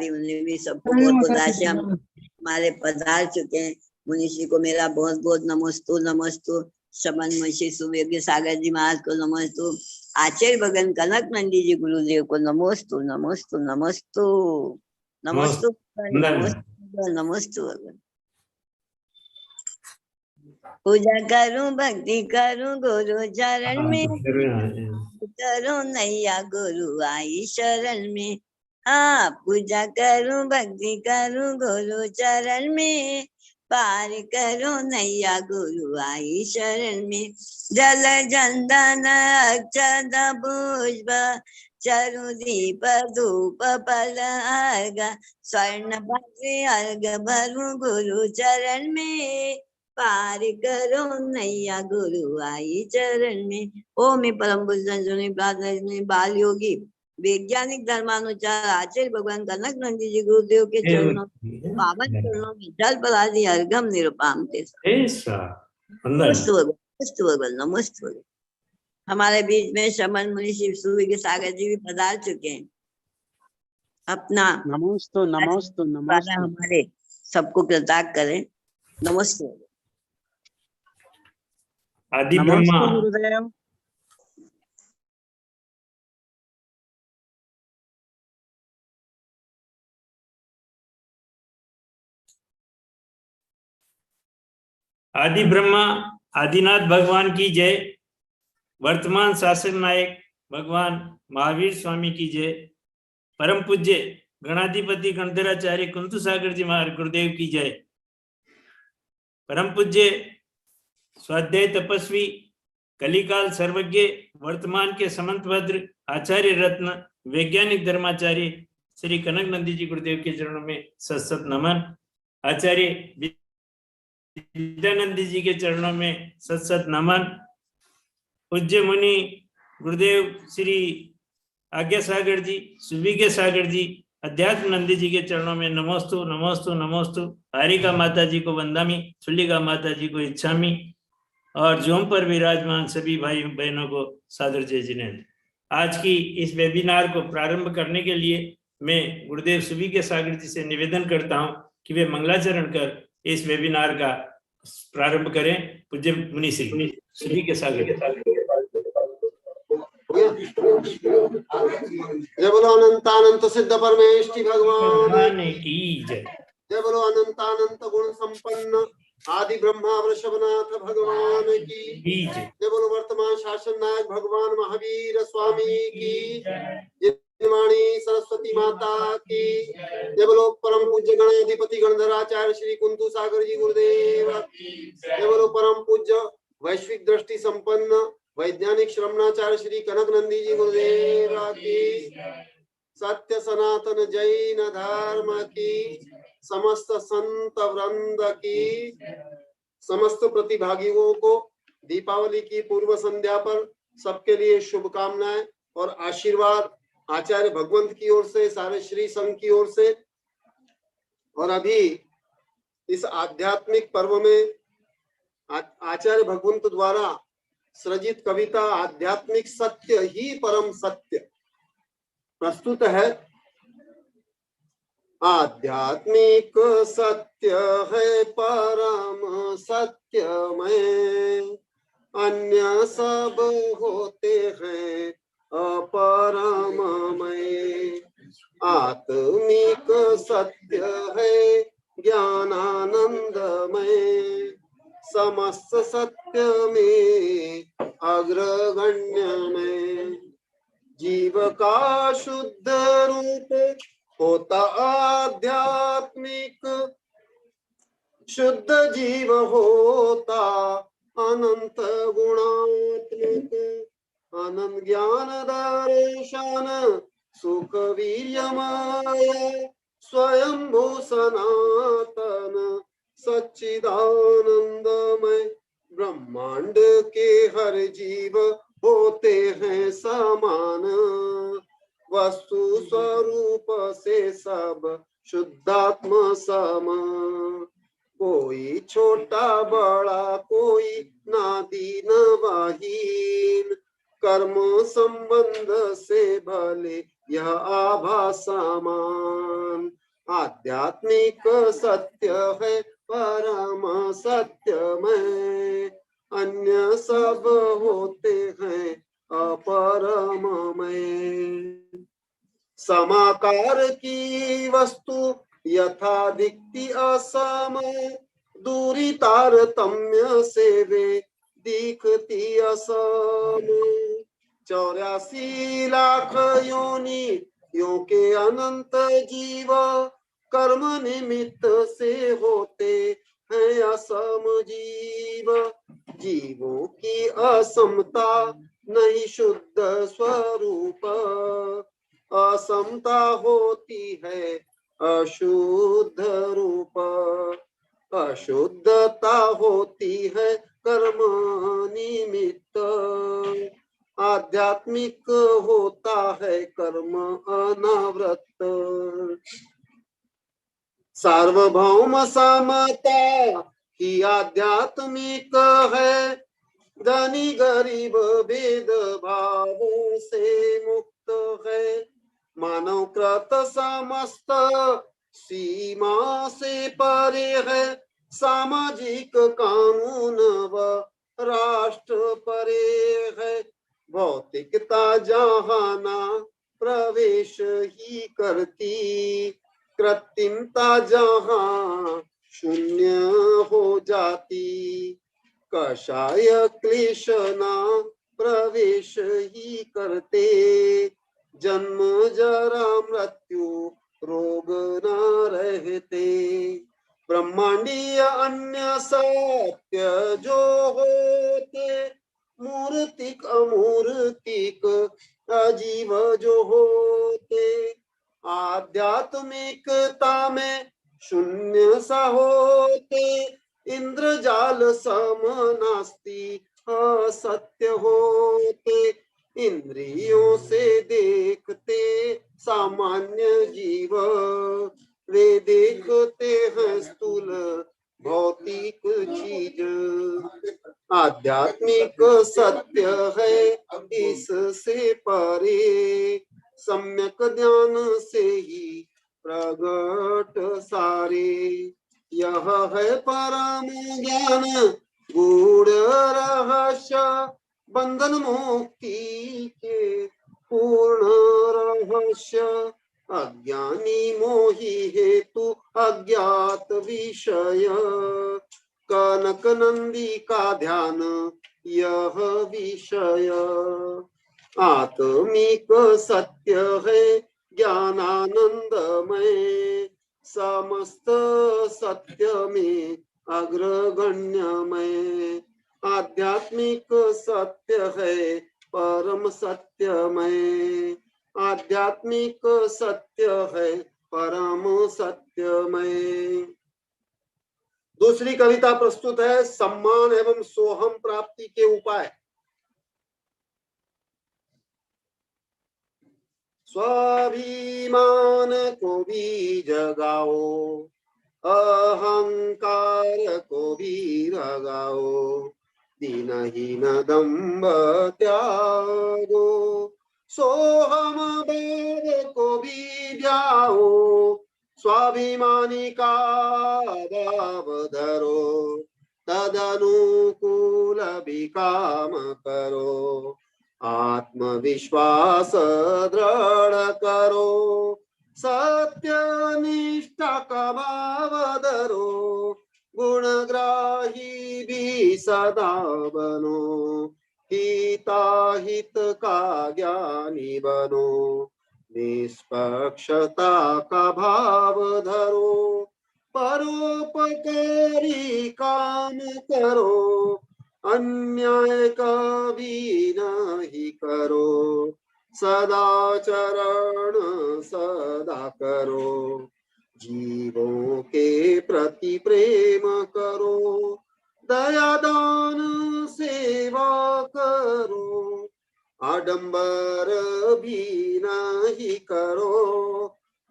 उन्हें भी सबको बहुत बहुत आशा हमारे पधार चुके हैं। मुनिषी को मेरा बहुत बहुत नमस्तु नमस्तु। शमन महर्षि सुवेग्य सागर जी महाराज को नमस्तु। आचार्य भगवान कनक नंदी जी गुरुदेव को नमस्तु नमस्तु नमस्तु नमस्तु नमस्तु नमस्तु भगवान। पूजा करूं भक्ति करूं गुरु चरण में, करूं नैया गुरु आई शरण में। हाँ पूजा करूं भक्ति करूं गुरु चरण में, पार करो नैया गुरु आई शरण में। जल चंदन अक्षत पुष्प चरु दीप धूप फल अर्घ, स्वर्ण भक्ति अर्घ भरूं गुरु चरण में, पार करो नैया गुरु आई चरण में। ओम परम बुद्ध प्रार्थना बाल योगी वैज्ञानिक धर्मानुसार आचार्य भगवान कनक नंदी जी गुरुदेव के चरणों पावन चरणों में जल पलादि अर्घम निरुपाम ते नमस्ते। हमारे बीच में शमन मुनि शिव सूर्य के सागर जी भी पधार चुके हैं। अपना नमस्ते नमस्ते नमस्ते हमारे सबको कृतार्थ करें। नमस्ते। आदि ब्रह्मा गुरुदेव। आदि ब्रह्मा आदिनाथ भगवान की जय। वर्तमान शासक नायक भगवान महावीर स्वामी की जय। परम पूज्य गणाधिपति गणधराचार्य कुंतु सागर जी महाराज गुरुदेव की जय। परम पूज्य स्वाध्याय तपस्वी कलिकाल सर्वज्ञ वर्तमान के समंत भद्र आचार्य रत्न वैज्ञानिक धर्माचार्य श्री कनक नंदी जी गुरुदेव के चरणों में सत नमन। आचार्य विद्यानंदी जी के चरणों में सत नमन। पूज्य मुनि गुरुदेव श्री आज्ञा सागर जी सुविज्ञ सागर जी अध्यात्म नंदी जी के चरणों में नमोस्तु नमोस्तु नमोस्तु। हारिका माता जी को वंदामी, चुल्लिका माता जी को इच्छामी और जोम पर विराजमान सभी भाई बहनों को सादर जय जिनेन्द्र। आज की इस वेबिनार को प्रारंभ करने के लिए मैं गुरुदेव सुविज्ञ सागर जी से निवेदन करता हूं कि वे मंगलाचरण कर इस वेबिनार का प्रारंभ करें। पूज्य मुनि श्री सुविज्ञ सागर। जय बोलो अनंतानंत सिद्ध परमेष्टि भगवान की जय। जय बोलो अनंतानंत गुण संपन्न आदि ब्रह्मा वृषभनाथ भगवान की जय। जय बोलो वर्तमान शासन नायक भगवान महावीर स्वामी की जय। वाणी सरस्वती माता की जय। बोलो परम पूज्य गणाधिपति गणधराचार्य श्री कुंतु सागर जी गुरुदेव की जय। बोलो परम पूज्य वैश्विक दृष्टि संपन्न वैज्ञानिक श्रमणाचार्य श्री कनक नंदी जी गुरुदेव की। सत्य सनातन जैन धर्म की समस्त संत वृंद की। समस्त प्रतिभागियों को दीपावली की पूर्व संध्या पर सबके लिए शुभकामनाएं और आशीर्वाद आचार्य भगवंत की ओर से, सारे श्री संघ की ओर से। और अभी इस आध्यात्मिक पर्व में आचार्य भगवंत द्वारा सृजित कविता आध्यात्मिक सत्य ही परम सत्य प्रस्तुत है। आध्यात्मिक सत्य है परम सत्यमय, अन्य सब होते हैं अपरममय। आत्मिक सत्य है ज्ञानानंदमय, समस्त सत्य में अग्रगण्य में। जीव का शुद्ध रूप होता आध्यात्मिक, शुद्ध जीव होता अनंत गुणात्मक। अनंत ज्ञान दर्शन सुख वीर्यमय, स्वयंभू सनातन सच्चिदानंदमय। ब्रह्मांड के हर जीव होते हैं समान, वस्तु स्वरूप से सब शुद्धात्म सम। कोई छोटा बड़ा कोई नादी नवाहीन, कर्म संबंध से भले यह आभा समान। आध्यात्मिक सत्य है परम सत्यमय, अन्य सब होते हैं अपरममय। समाकार की वस्तु यथा दिखती असम, दूरी तारतम्य से वे दिखती असम। 84 लाख योनियों के अनंत जीव कर्म निमित्त से होते हैं असम जीव। जीवों की असमता नहीं शुद्ध स्वरूप, असमता होती है अशुद्ध रूप। अशुद्धता होती है कर्म निमित्त, आध्यात्मिक होता है कर्म अनावृत। सार्वभौम समता ही आध्यात्मिक है, धनी गरीब भेद भाव से मुक्त है। मानव कृत समस्त सीमा से परे है, सामाजिक कानून व राष्ट्र परे है। भौतिकता जहाना प्रवेश ही करती, कृत्रिमता जहां शून्य हो जाती। कषाय क्लेशना प्रवेश ही करते, जन्म जरा मृत्यु रोग न रहते। ब्रह्मांडीय अन्य सत्य जो होते, मूर्तिक अमूर्तिक अजीव जो होते। आध्यात्मिकता में शून्य सा होते, इंद्रजाल सम नास्ति असत्य होते। इंद्रियों से देखते सामान्य जीव, वे देखते हैं स्थूल भौतिक चीज। आध्यात्मिक सत्य है इससे परे, सम्यक ज्ञान से ही प्रगट सारे। यह है परम ज्ञान गूढ़ रहस्य, बंधन मुक्ति के पूर्ण रहस्य। अज्ञानी मोही हेतु अज्ञात विषय, कनक नंदी का ध्यान यह विषय। आत्मिक सत्य है ज्ञानानंदमय, समस्त सत्य में अग्रगण्यमय। आध्यात्मिक सत्य है परम सत्यमय, आध्यात्मिक सत्य है परम सत्यमय। दूसरी कविता प्रस्तुत है सम्मान एवं सोहम प्राप्ति के उपाय। स्वाभिमान को भी जगाओ, अहंकार को भी भगाओ, दीनहीन दंभ त्यागो, सोहम भाव को भी जाओ। स्वाभिमानी का भाव धरो, तदनुकूल भी काम करो। आत्मविश्वास दृढ़ करो, सत्यनिष्ठा का भाव धरो। गुणग्राही भी सदा बनो, हिताहित का ज्ञानी बनो। निष्पक्षता का भाव धरो, परोपकारी काम करो। अन्याय कभी नहीं करो, सदाचरण सदा करो। जीवों के प्रति प्रेम करो, दयादान सेवा करो। आडंबर भी नहीं करो,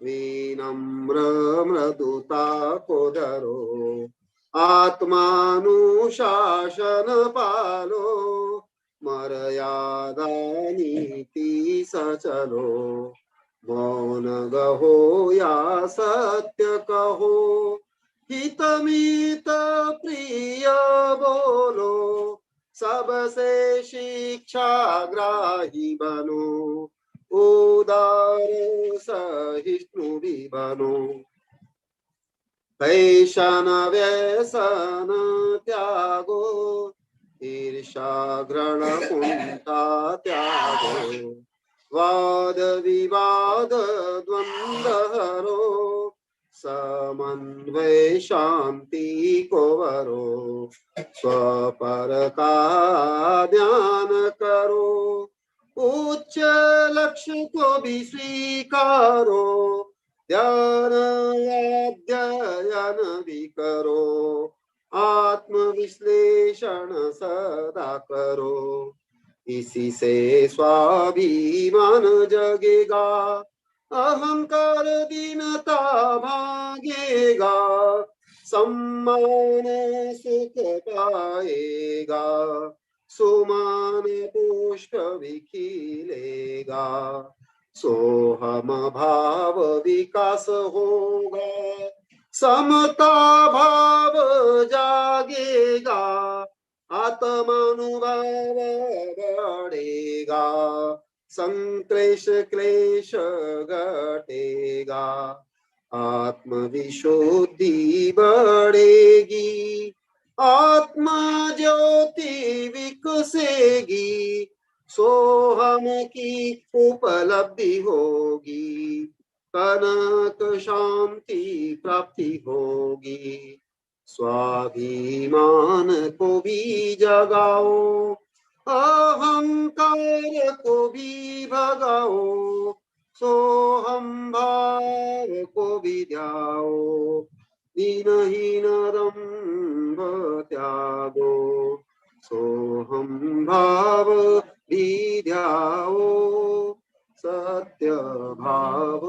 विनम्र मृदुता को धरो। आत्मानुशासन पालो, मर्यादा नीति सचलो। मौन गहो या सत्य कहो, हितमित प्रिय बोलो, सबसे शिक्षा ग्राही बनो, उदार सहिष्णु भी बनो। पैशन व्यसन त्यागो, ईर्षा घृण कुंठा त्यागो, वाद विवाद द्वंद्व हरो, समन्वय शांति को वरो, स्वपर का ध्यान करो, उच्च लक्ष्य को भी स्वीकारो, ध्यान अध्ययन भी करो, आत्म विश्लेषण सदा करो, इसी से स्वाभिमान जगेगा, अहंकार दीनता भागेगा, सम्मान सुख पाएगा, सुमान पुष्प भी खिलेगा, सोहम भाव विकास होगा, समता भाव जागेगा, आत्मानुभाव बढ़ेगा, संक्लेश क्लेश घटेगा, आत्मविशुद्धि बढ़ेगी, आत्मा ज्योति विकसेगी, सोहम की उपलब्धि होगी, कनक शांति प्राप्ति होगी, स्वाभिमान को भी जगाओ, अहंकार को भी भगाओ, सोहम भाव को भी ध्याओ, दीनहीन दंभ त्यागो, सोहम भाव भी ध्याओ, सत्य भाव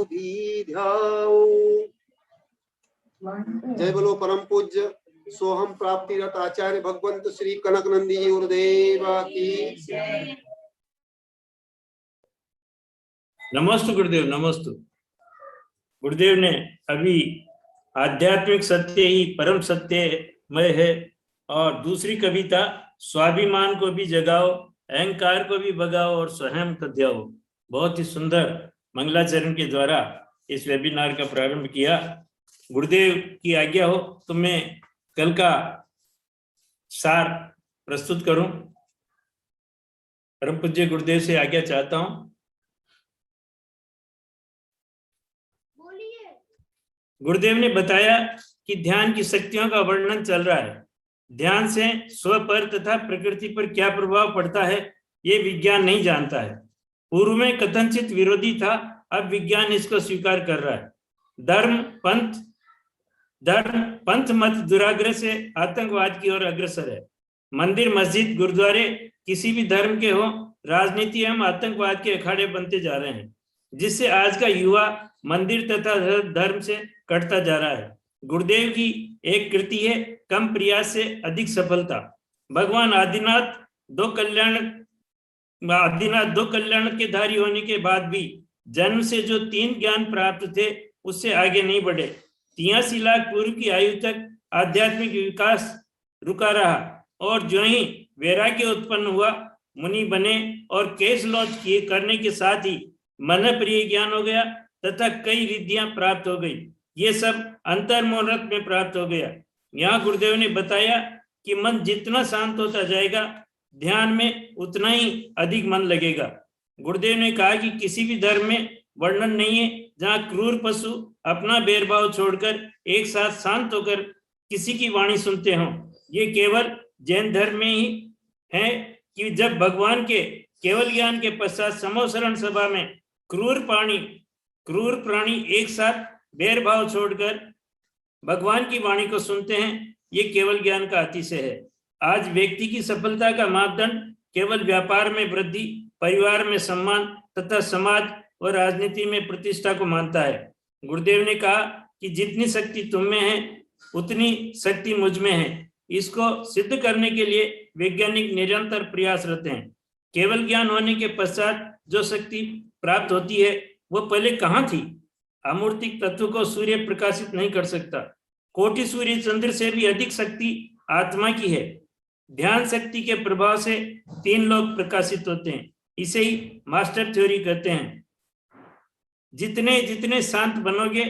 भी ध्याओ। जय बोलो परम पूज्य सोहम प्राप्ति रत आचार्य भगवंत श्री कनक नंदी जी गुरुदेव की। नमस्तु गुरुदेव, नमस्तु। गुरुदेव ने अभी आध्यात्मिक सत्य ही परम सत्यमय है, और दूसरी कविता स्वाभिमान को भी जगाओ, अहंकार को भी भगाओ और स्वयं को ध्याओ, बहुत ही सुंदर मंगलाचरण के द्वारा इस वेबिनार का प्रारंभ किया। गुरुदेव की आज्ञा हो तो मैं कल का सार प्रस्तुत करूं। परम पूज्य गुरुदेव से आज्ञा चाहता हूं। गुरुदेव ने बताया कि ध्यान की शक्तियों का वर्णन चल रहा है। ध्यान से स्व पर तथा प्रकृति पर क्या प्रभाव पड़ता है ये विज्ञान नहीं जानता है। पूर्व में कथनचित विरोधी था, अब विज्ञान इसको स्वीकार कर रहा है। धर्म पंथ मत दुराग्रह से आतंकवाद की ओर अग्रसर है। मंदिर मस्जिद गुरुद्वारे किसी भी धर्म के हो, राजनीति एवं आतंकवाद के अखाड़े बनते जा रहे हैं, जिससे आज का युवा मंदिर तथा धर्म से कटता जा रहा है। गुरुदेव की एक कृति है, कम प्रयास से अधिक सफलता। भगवान आदिनाथ दो कल्याण के धारी होने के बाद भी जन्म से जो 3 ज्ञान प्राप्त थे उससे आगे नहीं बढ़े। 83 लाख पूर्व की आयु तक आध्यात्मिक विकास रुका रहा, और जो ही वैराग्य उत्पन्न हुआ मुनि बने, और केस लॉन्च करने के साथ ही मन प्रिय ज्ञान हो गया तथा कई रिद्धियां प्राप्त हो गई। ये सब अंतर्मोहरत में प्राप्त हो गया। यहाँ गुरुदेव ने बताया कि मन जितना शांत होता जाएगा, ध्यान में उतना ही अधिक मन लगेगा। गुरुदेव ने कहा कि किसी भी धर्म में वर्णन नहीं है जहाँ क्रूर पशु अपना भेदभाव छोड़कर एक साथ शांत होकर किसी की वाणी सुनते हों। ये केवल जैन धर्म में ही है कि जब भगवान के केवल ज्ञान के पश्चात समोसरण सभा में क्रूर प्राणी एक साथ भेदभाव छोड़कर भगवान की वाणी को सुनते हैं। ये केवल ज्ञान का अतिशय है। आज व्यक्ति की सफलता का मापदंड केवल व्यापार में वृद्धि, परिवार में सम्मान तथा समाज और राजनीति में प्रतिष्ठा को मानता है। गुरुदेव ने कहा कि जितनी शक्ति तुम में है उतनी शक्ति मुझ में है। इसको सिद्ध करने के लिए वैज्ञानिक निरंतर प्रयासरत हैं। केवल ज्ञान होने के पश्चात जो शक्ति प्राप्त होती है वो पहले कहाँ थी? अमूर्तिक तत्व को सूर्य प्रकाशित नहीं कर सकता। कोटि सूर्य चंद्र से भी अधिक शक्ति आत्मा की है। ध्यान शक्ति के प्रभाव से 3 लोग प्रकाशित होते हैं। इसे ही मास्टर थ्योरी कहते हैं। जितने जितने शांत बनोगे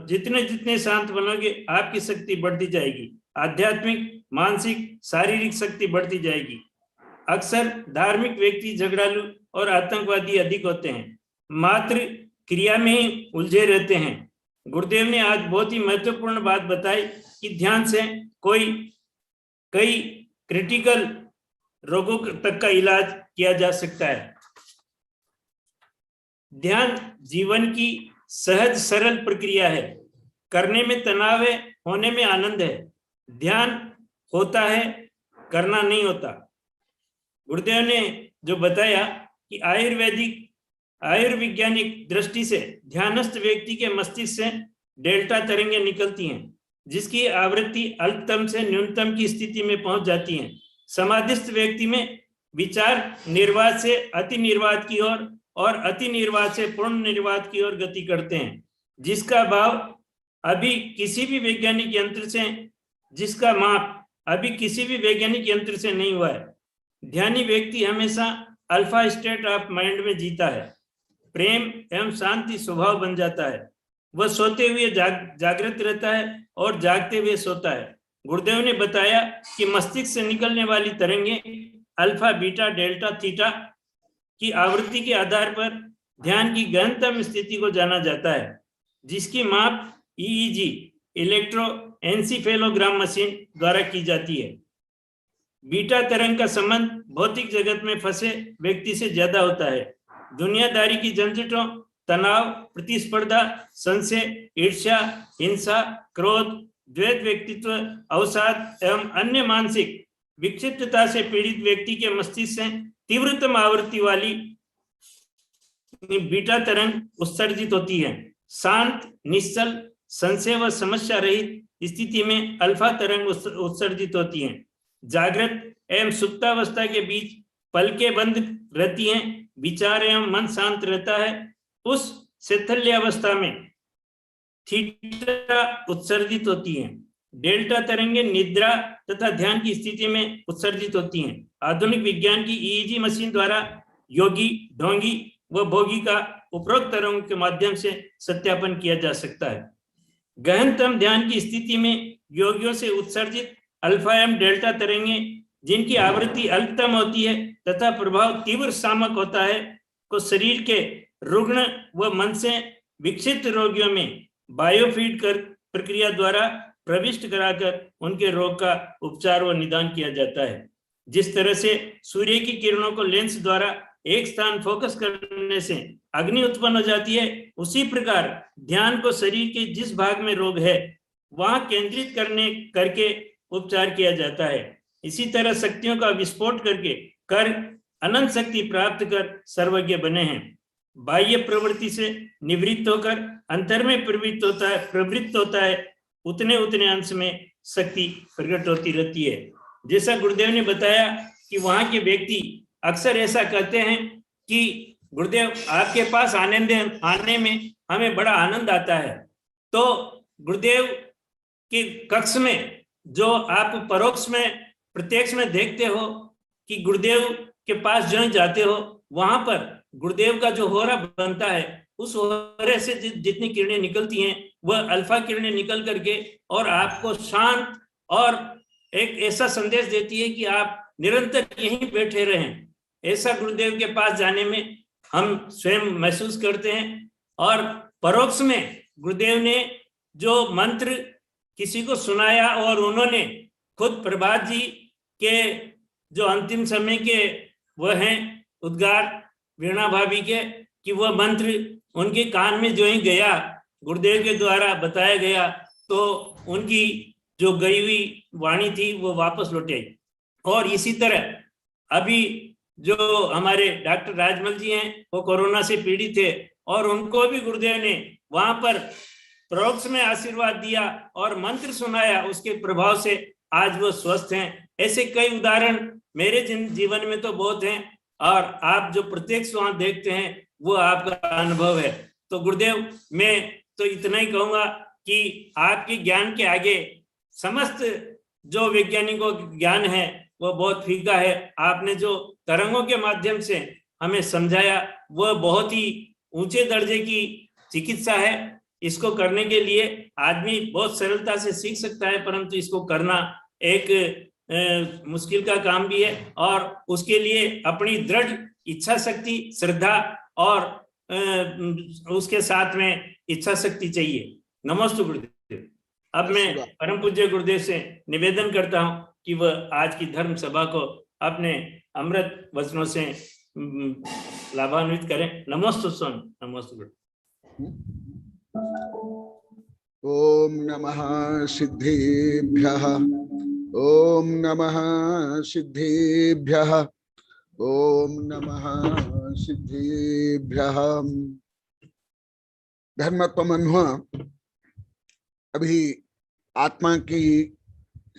जितने शांत बनोगे आपकी शक्ति बढ़ती जाएगी। आध्यात्मिक, मानसिक, शारीरिक शक्ति बढ़ती जाएगी। अक्सर धार्मिक व्यक्ति झगड़ालू और आतंकवादी अधिक होते हैं, मात्र क्रिया में ही उलझे रहते हैं। गुरुदेव ने आज बहुत ही महत्वपूर्ण बात बताई कि ध्यान से कई क्रिटिकल रोगों तक का इलाज किया जा सकता है। ध्यान जीवन की सहज सरल प्रक्रिया है। करने में तनाव है, होने में आनंद है। ध्यान होता है, करना नहीं होता। गुरुदेव ने जो बताया कि आयुर्वैज्ञानिक दृष्टि से ध्यानस्थ व्यक्ति के मस्तिष्क से डेल्टा तरंगें निकलती हैं, जिसकी आवृत्ति अल्पतम से न्यूनतम की स्थिति में पहुंच जाती हैं। समाधिस्थ व्यक्ति में विचार निर्वात से अति निर्वात की ओर और अति निर्वात से पूर्ण निर्वात की ओर गति करते हैं, जिसका भाव अभी किसी भी वैज्ञानिक यंत्र से, जिसका माप अभी किसी भी वैज्ञानिक यंत्र से नहीं हुआ है। ध्यानी व्यक्ति हमेशा अल्फा स्टेट ऑफ माइंड में जीता है। प्रेम एवं शांति स्वभाव बन जाता है। वह सोते हुए जागृत रहता है और जागते हुए सोता है। गुरुदेव ने बताया कि मस्तिष्क से निकलने वाली तरंगें अल्फा, बीटा, डेल्टा, थीटा की आवृत्ति के आधार पर ध्यान की गहनतम स्थिति को जाना जाता है, जिसकी माप EEG इलेक्ट्रोएन्सेफेलोग्राम मशीन द्वारा की जाती है। बीटा तरंग का संबंध भौतिक जगत में फंसे व्यक्ति से ज्यादा होता है। दुनियादारी की झंझटों, तनाव, प्रतिस्पर्धा, संशय, ईर्ष्या, हिंसा, क्रोध, द्वैत व्यक्तित्व, अवसाद एवं अन्य मानसिक विक्षिप्तता से पीड़ित व्यक्ति के मस्तिष्क से तीव्रतम आवृत्ति वाली बीटा तरंग उत्सर्जित होती है। शांत, निश्चल, संशय व समस्या रहित स्थिति में अल्फा तरंग उत्सर्जित होती हैं। जागृत एवं सुप्तावस्था के बीच पलकें बंद रहती हैं, विचार एवं मन शांत रहता है। उस शैथल्यावस्था में थीटा उत्सर्जित होती हैं। डेल्टा तरंगें निद्रा तथा ध्यान की स्थिति में उत्सर्जित होती हैं। आधुनिक विज्ञान की EEG मशीन द्वारा योगी, ढोंगी व भोगी का उपरोक्त तरंगों के माध्यम से सत्यापन किया जा सकता है। गहनतम ध्यान की स्थिति में योगियों से उत्सर्जित अल्फा एवं डेल्टा तरंगें, जिनकी आवृत्ति अल्पतम होती है तथा प्रभाव तीव्र शामक होता है, को शरीर के रुग्ण व मन से विक्षिप्त रोगियों में बायोफीड कर प्रक्रिया द्वारा प्रविष्ट कराकर उनके रोग का उपचार व निदान किया जाता है। जिस तरह से सूर्य की किरणों को लेंस द्वारा एक स्थान फोकस करने से अग्नि उत्पन्न हो जाती है, उसी प्रकार ध्यान को शरीर के जिस भाग में रोग है वहां केंद्रित करके उपचार किया जाता है। इसी तरह शक्तियों का विस्फोट कर अनंत शक्ति प्राप्त कर सर्वज्ञ बने हैं। बाह्य प्रवृत्ति से निवृत्त होकर अंतर में प्रवृत्त होता है, उतने उतने अंश में शक्ति प्रकट होती रहती है। जैसा गुरुदेव ने बताया कि वहां के व्यक्ति अक्सर ऐसा कहते हैं कि गुरुदेव आपके पास आने में हमें बड़ा आनंद आता है। तो गुरुदेव के कक्ष में जो आप परोक्ष में प्रत्यक्ष में देखते हो कि गुरुदेव के पास जो जाते हो, वहां पर गुरुदेव का जो होरा बनता है, उस होरे से जितनी किरणें निकलती हैं वह अल्फा किरणें निकल करके और आपको शांत और एक ऐसा संदेश देती है कि आप निरंतर यहीं बैठे रहें। ऐसा गुरुदेव के पास जाने में हम स्वयं महसूस करते हैं। और परोक्ष में गुरुदेव ने जो मंत्र किसी को सुनाया और उन्होंने खुद प्रभात जी के जो अंतिम समय के वह हैं उद्गार वीणा भाभी के, कि वह मंत्र उनके कान में जो ही गया, गुरुदेव के द्वारा बताया गया, तो उनकी जो गई हुई वाणी थी वो वापस लौट आई। और इसी तरह अभी जो हमारे डॉक्टर राजमल जी हैं वो कोरोना से पीड़ित थे और उनको भी गुरुदेव ने वहां पर परोक्ष में आशीर्वाद दिया और मंत्र सुनाया, उसके प्रभाव से आज वो स्वस्थ हैं। ऐसे कई उदाहरण मेरे जीवन में तो बहुत हैं और आप जो प्रत्यक्ष वहां देखते हैं वो आपका अनुभव है। तो गुरुदेव, मैं तो इतना ही कहूंगा कि आपके ज्ञान के आगे समस्त जो वैज्ञानिकों का ज्ञान है वो बहुत फीका है। आपने जो तरंगों के माध्यम से हमें समझाया वह बहुत ही ऊंचे दर्जे की चिकित्सा है। इसको करने के लिए आदमी बहुत सरलता से सीख सकता है, परंतु इसको करना एक मुश्किल का काम भी है, और उसके लिए अपनी दृढ़ इच्छा शक्ति, श्रद्धा और उसके साथ में इच्छा शक्ति चाहिए। नमस्ते गुरुदेव। अब मैं परम पूज्य गुरुदेव से निवेदन करता हूं कि वह आज की धर्म सभा को अपने अमृत वचनों से लाभान्वित करें। नमस्ते सोन। नमस्ते गुरुदेव। ओम नमः सिद्धेभ्यः, ओम नमः सिद्धेभ्यः, ओम नमः सिद्धेभ्यः। धर्मत्वमन्वा अभी आत्मा की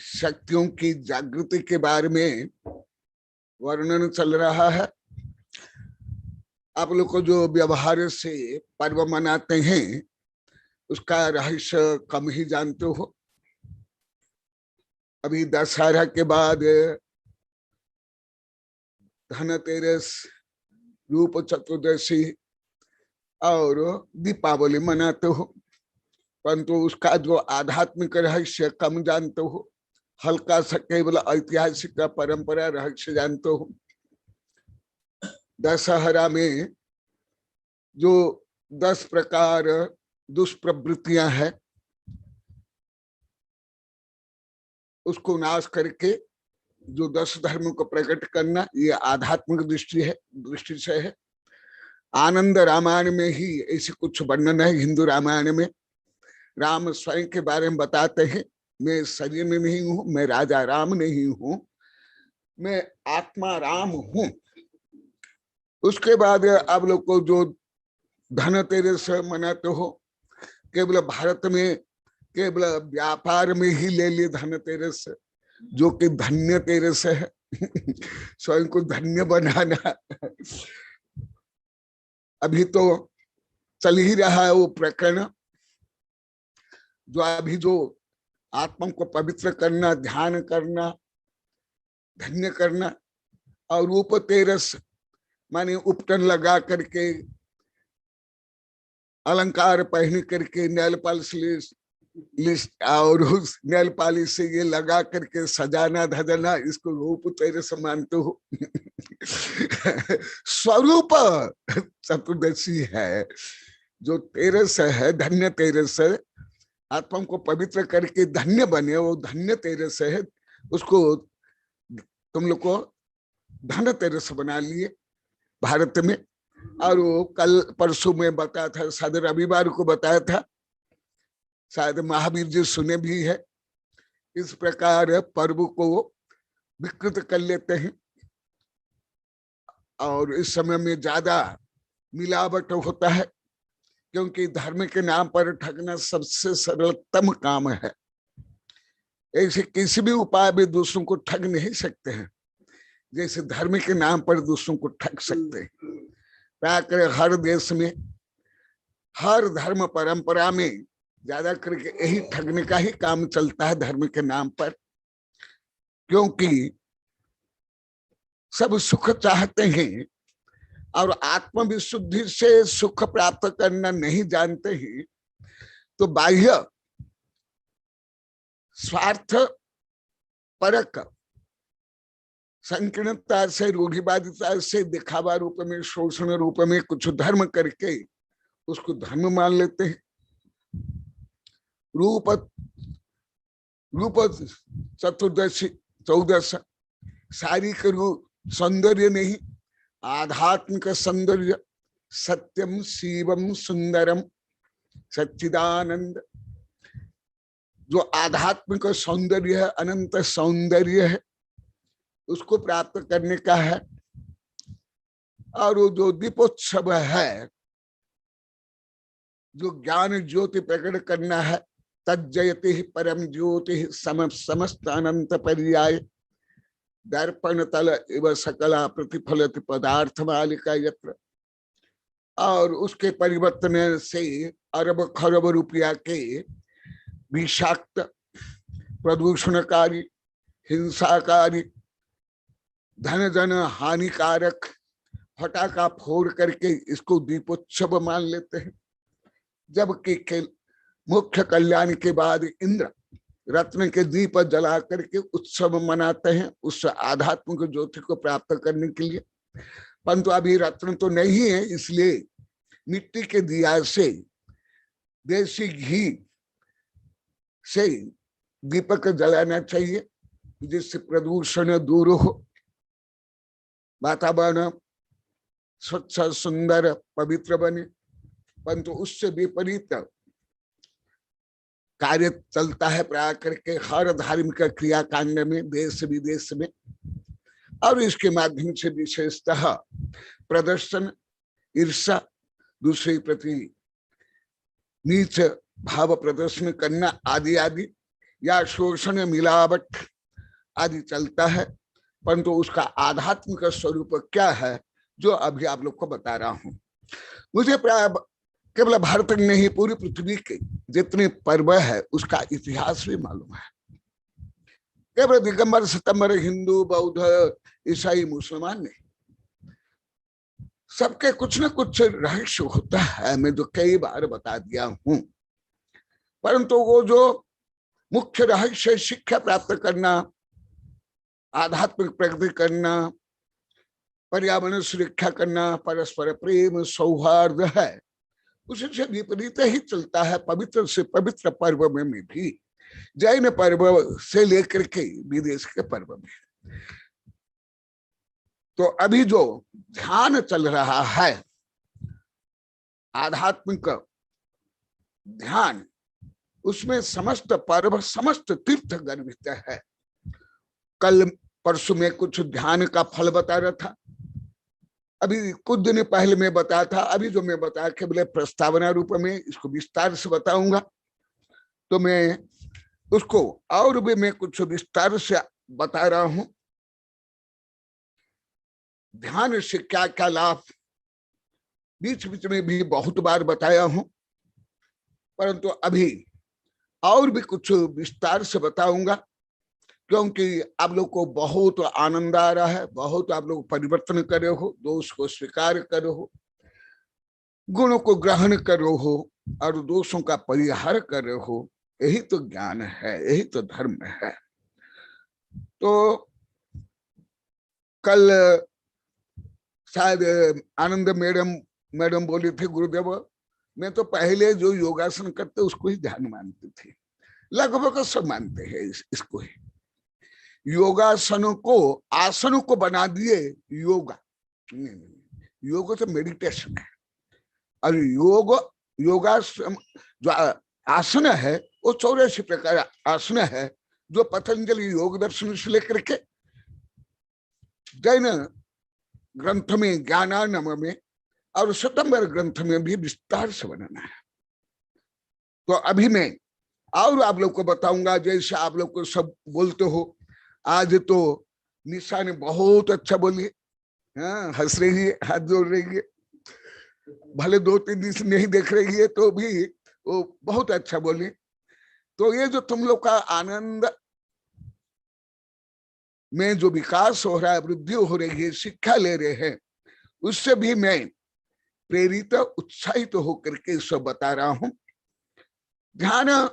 शक्तियों की जागृति के बारे में वर्णन चल रहा है। आप लोग को जो व्यवहार से पर्व मनाते हैं उसका रहस्य कम ही जानते हो। अभी दशहरा के बाद धनतेरस, रूप चतुर्दशी और दीपावली मनाते हो, परंतु उसका जो आध्यात्मिक रहस्य कम जानते हो। हल्का सा केवल ऐतिहासिक परंपरा रहस्य जानते हो। दशहरा में जो 10 प्रकार दुष्प्रवृत्तियां हैं उसको नाश करके जो 10 धर्म को प्रकट करना, ये आध्यात्मिक दृष्टि से है। आनंद रामायण में ही ऐसे कुछ वर्णन है। हिंदू रामायण में राम स्वयं के बारे में बताते हैं, मैं शरीर में नहीं हूं, मैं राजा राम नहीं हूं, मैं आत्मा राम हूं। उसके बाद आप लोग को जो धनतेरस मनाते हो, केवल भारत में केवल व्यापार में ही ले लिए धनतेरस, जो कि धन्य तेरस है। स्वयं को धन्य बनाना अभी तो चल ही रहा है वो प्रकरण। जो अभी जो आत्मा को पवित्र करना, ध्यान करना, धन्य करना, और रूप तेरस माने उपटन लगा करके, अलंकार पहन करके, नेल पॉलिश लिस्ट और उस नेल पॉलिश से ये लगा करके सजाना धजना, इसको रूप तेरस मानते हो। स्वरूप चतुर्दशी है। जो तेरस है, धन्य तेरस है, आत्मा को पवित्र करके धन्य बने, वो धन्य तेरस है। उसको तुम लोग को धन तेरस बना लिए भारत में। और वो कल परसों में बताया था, शायद रविवार को बताया था, शायद महावीर जी सुने भी है। इस प्रकार पर्व को विकृत कर लेते हैं और इस समय में ज्यादा मिलावट होता है, क्योंकि धर्म के नाम पर ठगना सबसे सरलतम काम है। ऐसे किसी भी उपाय में दूसरों को ठग नहीं सकते हैं जैसे धर्म के नाम पर दूसरों को ठग सकते हैं। प्राय हर देश में, हर धर्म परंपरा में ज्यादा करके यही ठगने का ही काम चलता है धर्म के नाम पर, क्योंकि सब सुख चाहते हैं और आत्मविशुद्धि से सुख प्राप्त करना नहीं जानते ही, तो बाह्य स्वार्थ परक संकीर्णता से, रूढ़िवादिता से, दिखावा रूप में, शोषण रूप में कुछ धर्म करके उसको धर्म मान लेते हैं। रूप चतुर्दशी 14 शारीरिक रूप सौंदर्य नहीं, आध्यात्मिक सौंदर्य, सत्यम शिवम सुंदरम सच्चिदानंद, जो आध्यात्मिक सौंदर्य है, अनंत सौंदर्य है, उसको प्राप्त करने का है। और वो जो दीपोत्सव है, जो ज्ञान ज्योति प्रकट करना है, तज्जयति परम ज्योति समस्त अनंत पर्याय, दर्पण तल इव सकला प्रतिफलित पदार्थ मालिका यत्र, और उसके परिवर्तन से अरब खरब रुपया के विषाक्त, प्रदूषणकारी, हिंसाकारी, धन जन हानिकारक फटाका फोड़ करके इसको दीपोत्सव मान लेते हैं, जबकि मुख्य कल्याण के बाद इंद्र रत्न के दीप जला करके उत्सव मनाते हैं उस आध्यात्मिक ज्योति को प्राप्त करने के लिए। परंतु अभी रत्न तो नहीं है, इसलिए मिट्टी के दिया से, देसी घी से दीपक जलाना चाहिए, जिससे प्रदूषण दूर हो, वातावरण स्वच्छ सुंदर पवित्र बने। परंतु उससे विपरीत कार्य चलता है प्राय करके हर धार्मिक क्रियाकांड में, देश विदेश में, और इसके माध्यम से विशेषतः प्रदर्शन, ईर्ष्या, दूसरे प्रति नीच भाव प्रदर्शन करना आदि आदि, या शोषण, मिलावट आदि चलता है। परंतु उसका आध्यात्मिक स्वरूप क्या है, जो अभी आप लोग को बता रहा हूं। मुझे प्राय केवल भारत में नहीं, पूरी पृथ्वी के जितने पर्व है उसका इतिहास भी मालूम है। केवल दिगंबर सितंबर हिंदू, बौद्ध, ईसाई, मुसलमान नहीं, सबके कुछ न कुछ रहस्य होता है, मैं जो कई बार बता दिया हूं। परंतु वो जो मुख्य रहस्य, शिक्षा प्राप्त करना, आध्यात्मिक प्रगति करना, पर्यावरण सुरक्षा करना, परस्पर प्रेम सौहार्द है, उससे विपरीत ही चलता है पवित्र से पवित्र पर्व में भी, जैन पर्व से लेकर के विदेश के पर्व में। तो अभी जो ध्यान चल रहा है, आध्यात्मिक ध्यान, उसमें समस्त पर्व, समस्त तीर्थ गर्भित है। कल परसों में कुछ ध्यान का फल बता रहा था, अभी कुछ दिन पहले मैं बताया था, अभी जो मैं बताया केवल प्रस्तावना रूप में, इसको विस्तार से बताऊंगा। तो मैं उसको और भी मैं कुछ विस्तार से बता रहा हूं। ध्यान से क्या क्या लाभ, बीच बीच में भी बहुत बार बताया हूं, परंतु अभी और भी कुछ विस्तार से बताऊंगा, क्योंकि आप लोग को बहुत आनंद आ रहा है, बहुत आप लोग परिवर्तन करे हो, दोष को स्वीकार करो हो, गुणों को ग्रहण करो हो और दोषों का परिहार करो हो। यही तो ज्ञान है, यही तो धर्म है। तो कल शायद आनंद मैडम बोली थी, गुरुदेव मैं तो पहले जो योगासन करते उसको ही ध्यान मानती थी। लगभग सब मानते हैं इसको ही। योगासनों को, आसनों को बना दिए योगा। नहीं, योग तो मेडिटेशन है, और योगासन जो आसन है वो 84 प्रकार आसन है, जो पतंजलि योग दर्शन से लेकर के जैन ग्रंथ में, ज्ञानानम में और स्वतंत्र ग्रंथ में भी विस्तार से बनाना है। तो अभी मैं और आप लोग को बताऊंगा, जैसे आप लोग को सब बोलते हो। आज तो निशा ने बहुत अच्छा बोली, हाँ, हंस रही है, हाथ जोड़ रही है, भले 2-3 दिन से नहीं देख रही है तो भी वो बहुत अच्छा बोली। तो ये जो तुम लोग का आनंद में जो विकास हो रहा है, वृद्धि हो रही है, शिक्षा ले रहे हैं, उससे भी मैं प्रेरित, उत्साहित होकर के सब बता रहा हूं। ध्यान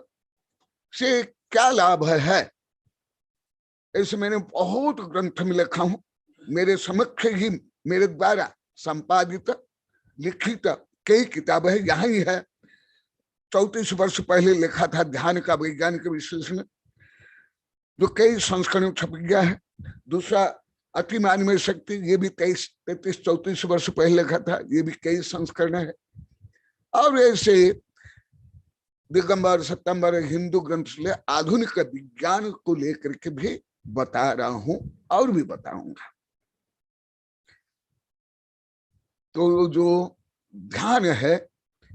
से क्या लाभ है, ऐसे मैंने बहुत ग्रंथ में लिखा हूं। मेरे समक्ष ही मेरे द्वारा संपादित लिखित कई किताबें है, यहाँ ही है। 34 वर्ष पहले लिखा था ध्यान का वैज्ञानिक विश्लेषण, जो कई संस्करण छप गया है। दूसरा अति मानवीय शक्ति, ये भी 33-34 वर्ष पहले लिखा था, ये भी कई संस्करण है। और ऐसे दिगंबर सितंबर हिंदू ग्रंथ से आधुनिक विज्ञान को लेकर के भी बता रहा हूं और भी बताऊंगा। तो जो ध्यान है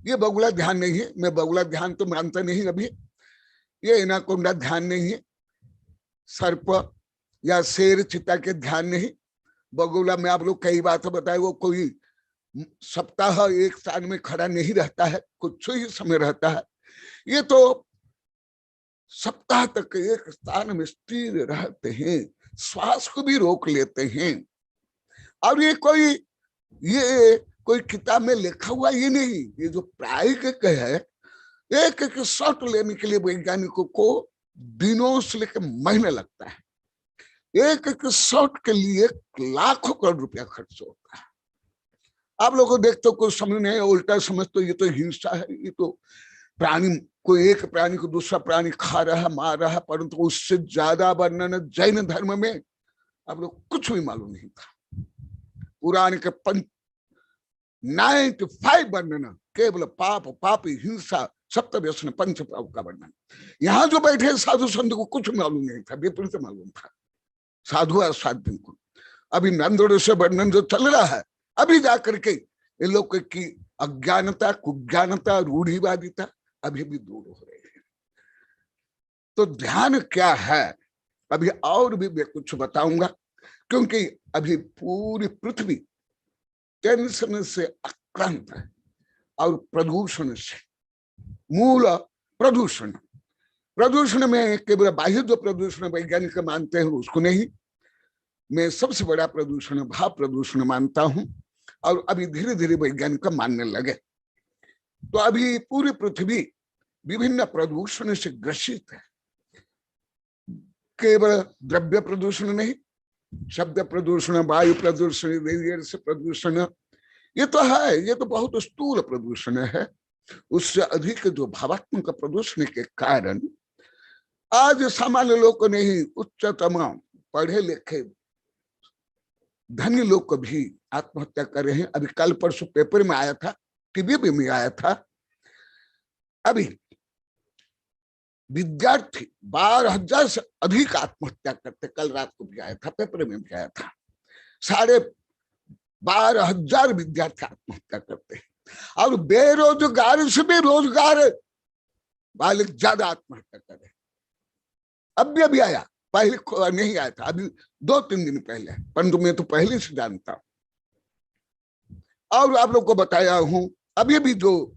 ये बगुला ध्यान नहीं है, मैं बगुला ध्यान तो मानता नहीं अभी। ये एनाकोंडा ध्यान नहीं है, सर्प या शेर चिता के ध्यान नहीं। बगुला में आप लोग कई बात बताए, वो कोई सप्ताह एक स्थान में खड़ा नहीं रहता है, कुछ ही समय रहता है। ये तो सप्ताह तक एक स्थान में स्थिर रहते हैं, श्वास को भी रोक लेते हैं। और ये कोई किताब में लिखा हुआ ये नहीं, ये जो प्रायोगिक है, एक एक शॉट लेने के लिए वैज्ञानिकों को दिनों से लेकर महीने लगता है। एक एक शॉट के लिए लाखों करोड़ रुपया खर्च होता है। आप लोगों को देखते हो कुछ समझ नहीं, उल्टा समझते, ये तो हिंसा है, ये तो प्राणी, कोई एक प्राणी को दूसरा प्राणी खा रहा है, मार रहा है। परंतु उससे ज्यादा वर्णन जैन धर्म में आप लोग कुछ भी मालूम नहीं था। पुराण के 95 वर्णन केवल पाप, पापी, हिंसा, सप्तव्यसन, पंच पाप का वर्णन। यहाँ जो बैठे साधु संत को कुछ मालूम नहीं था, विपरीत मालूम था साधु और साध्वी को। अभी नंदोड़ से वर्णन जो चल रहा है, अभी जाकर के इन लोग की अज्ञानता, कुज्ञानता, रूढ़िवादिता अभी भी दूर हो रही है। तो ध्यान क्या है, अभी और भी मैं कुछ बताऊंगा, क्योंकि अभी पूरी पृथ्वी टेंशन से आक्रांत है और प्रदूषण से। मूल प्रदूषण में केवल बाह्य जो प्रदूषण वैज्ञानिक मानते हैं उसको नहीं, मैं सबसे बड़ा प्रदूषण भाव प्रदूषण मानता हूं, और अभी धीरे धीरे वैज्ञानिक मानने लगे। तो अभी पूरी पृथ्वी विभिन्न प्रदूषण से ग्रसित है। केवल द्रव्य प्रदूषण नहीं, शब्द प्रदूषण, वायु प्रदूषण, रेडिएशन से प्रदूषण, ये तो है, ये तो बहुत स्थूल प्रदूषण है। उससे अधिक जो भावात्मक प्रदूषण के कारण आज सामान्य लोग को नहीं, उच्चतम पढ़े लिखे धनी लोग को भी आत्महत्या कर रहे हैं। अभी कल परसों पेपर में आया था, टीवी में आया था। अभी विद्यार्थी 12,000 से अधिक आत्महत्या करते, कल रात को भी आया था, पेपर में भी आया था। 12,500 विद्यार्थी आत्महत्या करते हैं, और बेरोजगार से बेरोजगार वाले ज्यादा आत्महत्या कर रहे। अभी आया, पहले नहीं आया था, अभी 2-3 दिन पहले, परंतु मैं तो पहले से जानता हूं और आप लोग को बताया हूं। अभी भी जो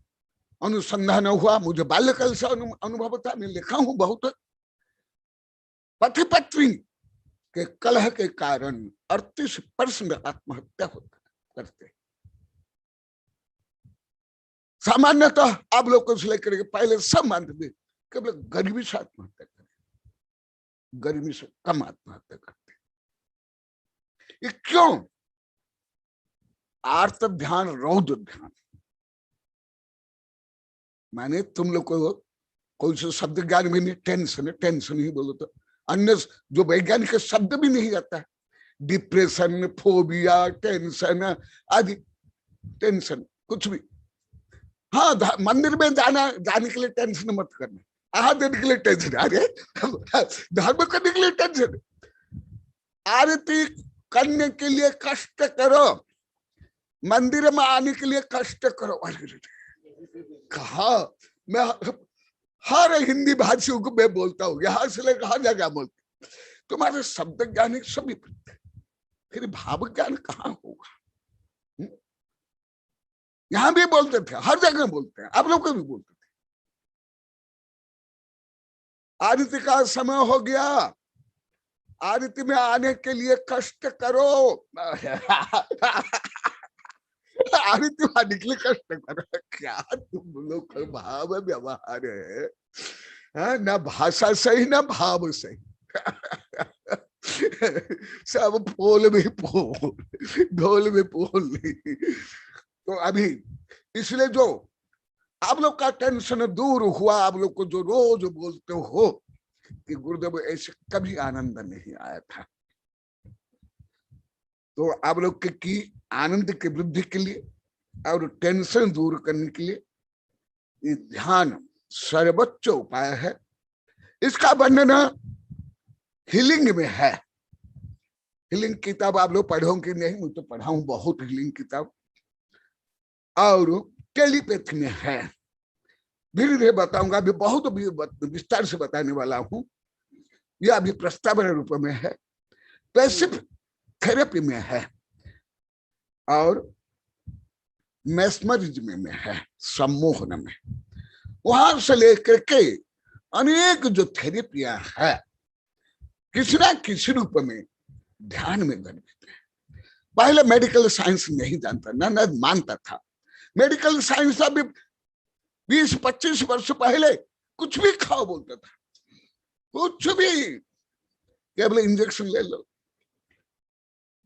अनुसंधान हुआ, मुझे बाल्यकाल से अनुभव था, मैं लिखा हूं बहुत। पति पत्नी के कलह के कारण 38% आत्महत्या करते। सामान्यतः आप लोग को लेकर के पहले सब मानते थे केवल गरीबी से आत्महत्या करें, गरीबी से कम आत्महत्या करते। ये क्यों? आर्त ध्यान, रौद्र ध्यान। माने तुम लोग को कोई से शब्द ज्ञान में नहीं, टेंशन ही बोलो तो अन्य जो वैज्ञानिक शब्द भी नहीं आता है। डिप्रेशन, फोबिया, टेंशन आदि, टेंशन कुछ भी। हाँ, मंदिर में जाने के लिए टेंशन मत करना, आहार देने के लिए टेंशन, अरे धर्म करने के लिए टेंशन, आरती करने के लिए कष्ट करो, मंदिर में आने के लिए कष्ट करो। कहा मैं हर हिंदी भाषियों को मैं बोलता हूँ, यहाँ से लेकर हर जगह बोलते, तुम्हारे शब्द ज्ञान सभी, फिर भाव ज्ञान कहाँ होगा? यहां भी बोलते थे, हर जगह बोलते हैं, आप लोग को भी बोलते थे। आरती का समय हो गया, आरती में आने के लिए कष्ट करो, आरती में आने के लिए कष्ट करो। क्या तुम लोग का भाव व्यवहार है, ना भाषा सही ना भाव सही। सब पोल में पोल, ढोल में पोल नहीं। तो अभी इसलिए जो आप लोग का टेंशन दूर हुआ, आप लोग को जो रोज बोलते हो कि गुरुदेव ऐसे कभी आनंद नहीं आया था, तो आप लोग की आनंद की वृद्धि के लिए और टेंशन दूर करने के लिए ये ध्यान सर्वोच्च उपाय है। इसका वर्णन हीलिंग में है। हीलिंग किताब आप लोग पढ़ोगे नहीं, मैं तो पढ़ा हूं बहुत हीलिंग किताब, और टेलीपैथी में है। धीरे धीरे बताऊंगा, अभी बहुत विस्तार से बताने वाला हूं। यह अभी प्रस्तावना रूप में है। पैसिव थेरेपी में है और मेस्मरिज्म में है, सम्मोहन में। वहां से लेकर के अनेक जो थेरेपियां है किसी ना किसी रूप में ध्यान में गर्भित है। पहले मेडिकल साइंस नहीं जानता, न मानता था। मेडिकल साइंस अभी 20-25 वर्ष पहले कुछ भी खाओ बोलता था, कुछ भी, केवल इंजेक्शन ले लो।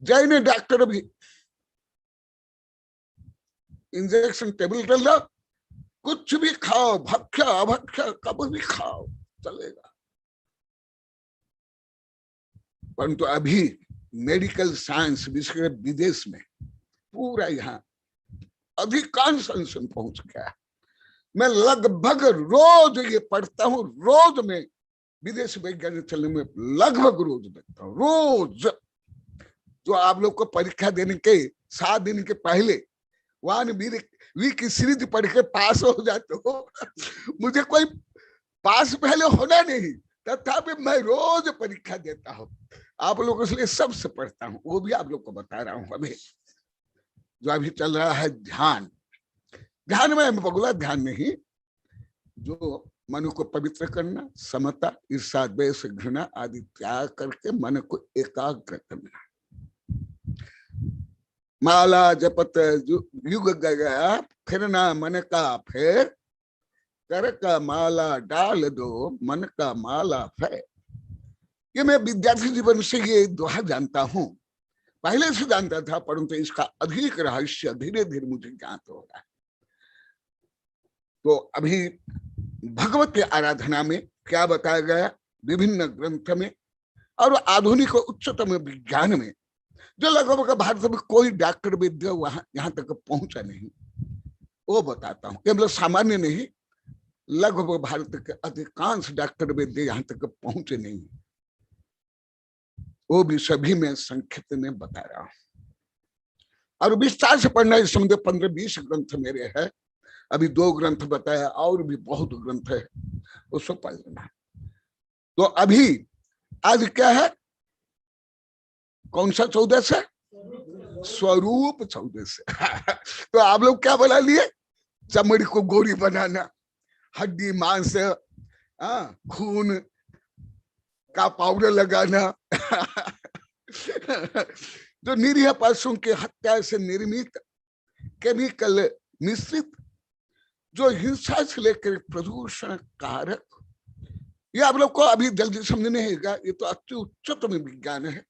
जैन डॉक्टर भी इंजेक्शन टेबल कर लो, कुछ भी खाओ, भक्ष्य अभक्ष्य कब भी खाओ चलेगा। परंतु अभी मेडिकल साइंस विशेषकर विदेश में पूरा यहाँ अधिकांश अंश में पहुंच गया। मैं लगभग रोज ये पढ़ता हूँ, रोज में विदेश वैज्ञानिक चलने में लगभग रोज देखता हूँ। रोज जो आप लोग को परीक्षा देने के 7 दिन के पहले वहां वी की सीरीज पढ़ के पास हो जाते हो। मुझे कोई पास पहले होना नहीं, तथापि मैं रोज परीक्षा देता हूँ। आप लोगों इसलिए सबसे पढ़ता हूँ, वो भी आप लोग को बता रहा हूँ। अभी जो अभी चल रहा है ध्यान, ध्यान में बगुला ध्यान नहीं, जो मन को पवित्र करना, समता, ईर्ष्या, द्वेष, घृणा आदि त्याग करके मन को एकाग्र करना। माला जपत युग गया, फिर ना मन का फेर, कर का माला डाल दो, मन का माला फेर। ये मैं विद्यार्थी जीवन से ये दोहा जानता हूं, पहले से जानता था, परंतु इसका अधिक रहस्य धीरे धीरे मुझे ज्ञात हो रहा है। तो अभी भगवत की आराधना में क्या बताया गया विभिन्न ग्रंथ में और आधुनिक उच्चतम विज्ञान में, जो लगभग भारत में कोई डॉक्टर वैद्य वहां यहाँ तक पहुंचा नहीं, वो बताता हूं। केवल सामान्य नहीं, लगभग भारत के अधिकांश डॉक्टर वैद्य यहाँ तक पहुंचे नहीं, वो भी सभी में संक्षिप्त में बता रहा हूं। और विस्तार से पढ़ना इस समय 15-20 ग्रंथ मेरे है। अभी 2 ग्रंथ बताया, और भी बहुत ग्रंथ है, उसको पढ़ लेना। तो अभी आज क्या है, कौन सा 14 से? स्वरूप 14 से। तो आप लोग क्या बना लिए? चमड़ी को गोरी बनाना, हड्डी मांस खून का पाउडर लगाना। जो निरीह पशुओं की हत्या से निर्मित केमिकल मिश्रित जो हिंसा से लेकर प्रदूषण कारक, ये आप लोग को अभी जल्दी समझ नहीं आएगा। ये तो अति उच्चतम विज्ञान है,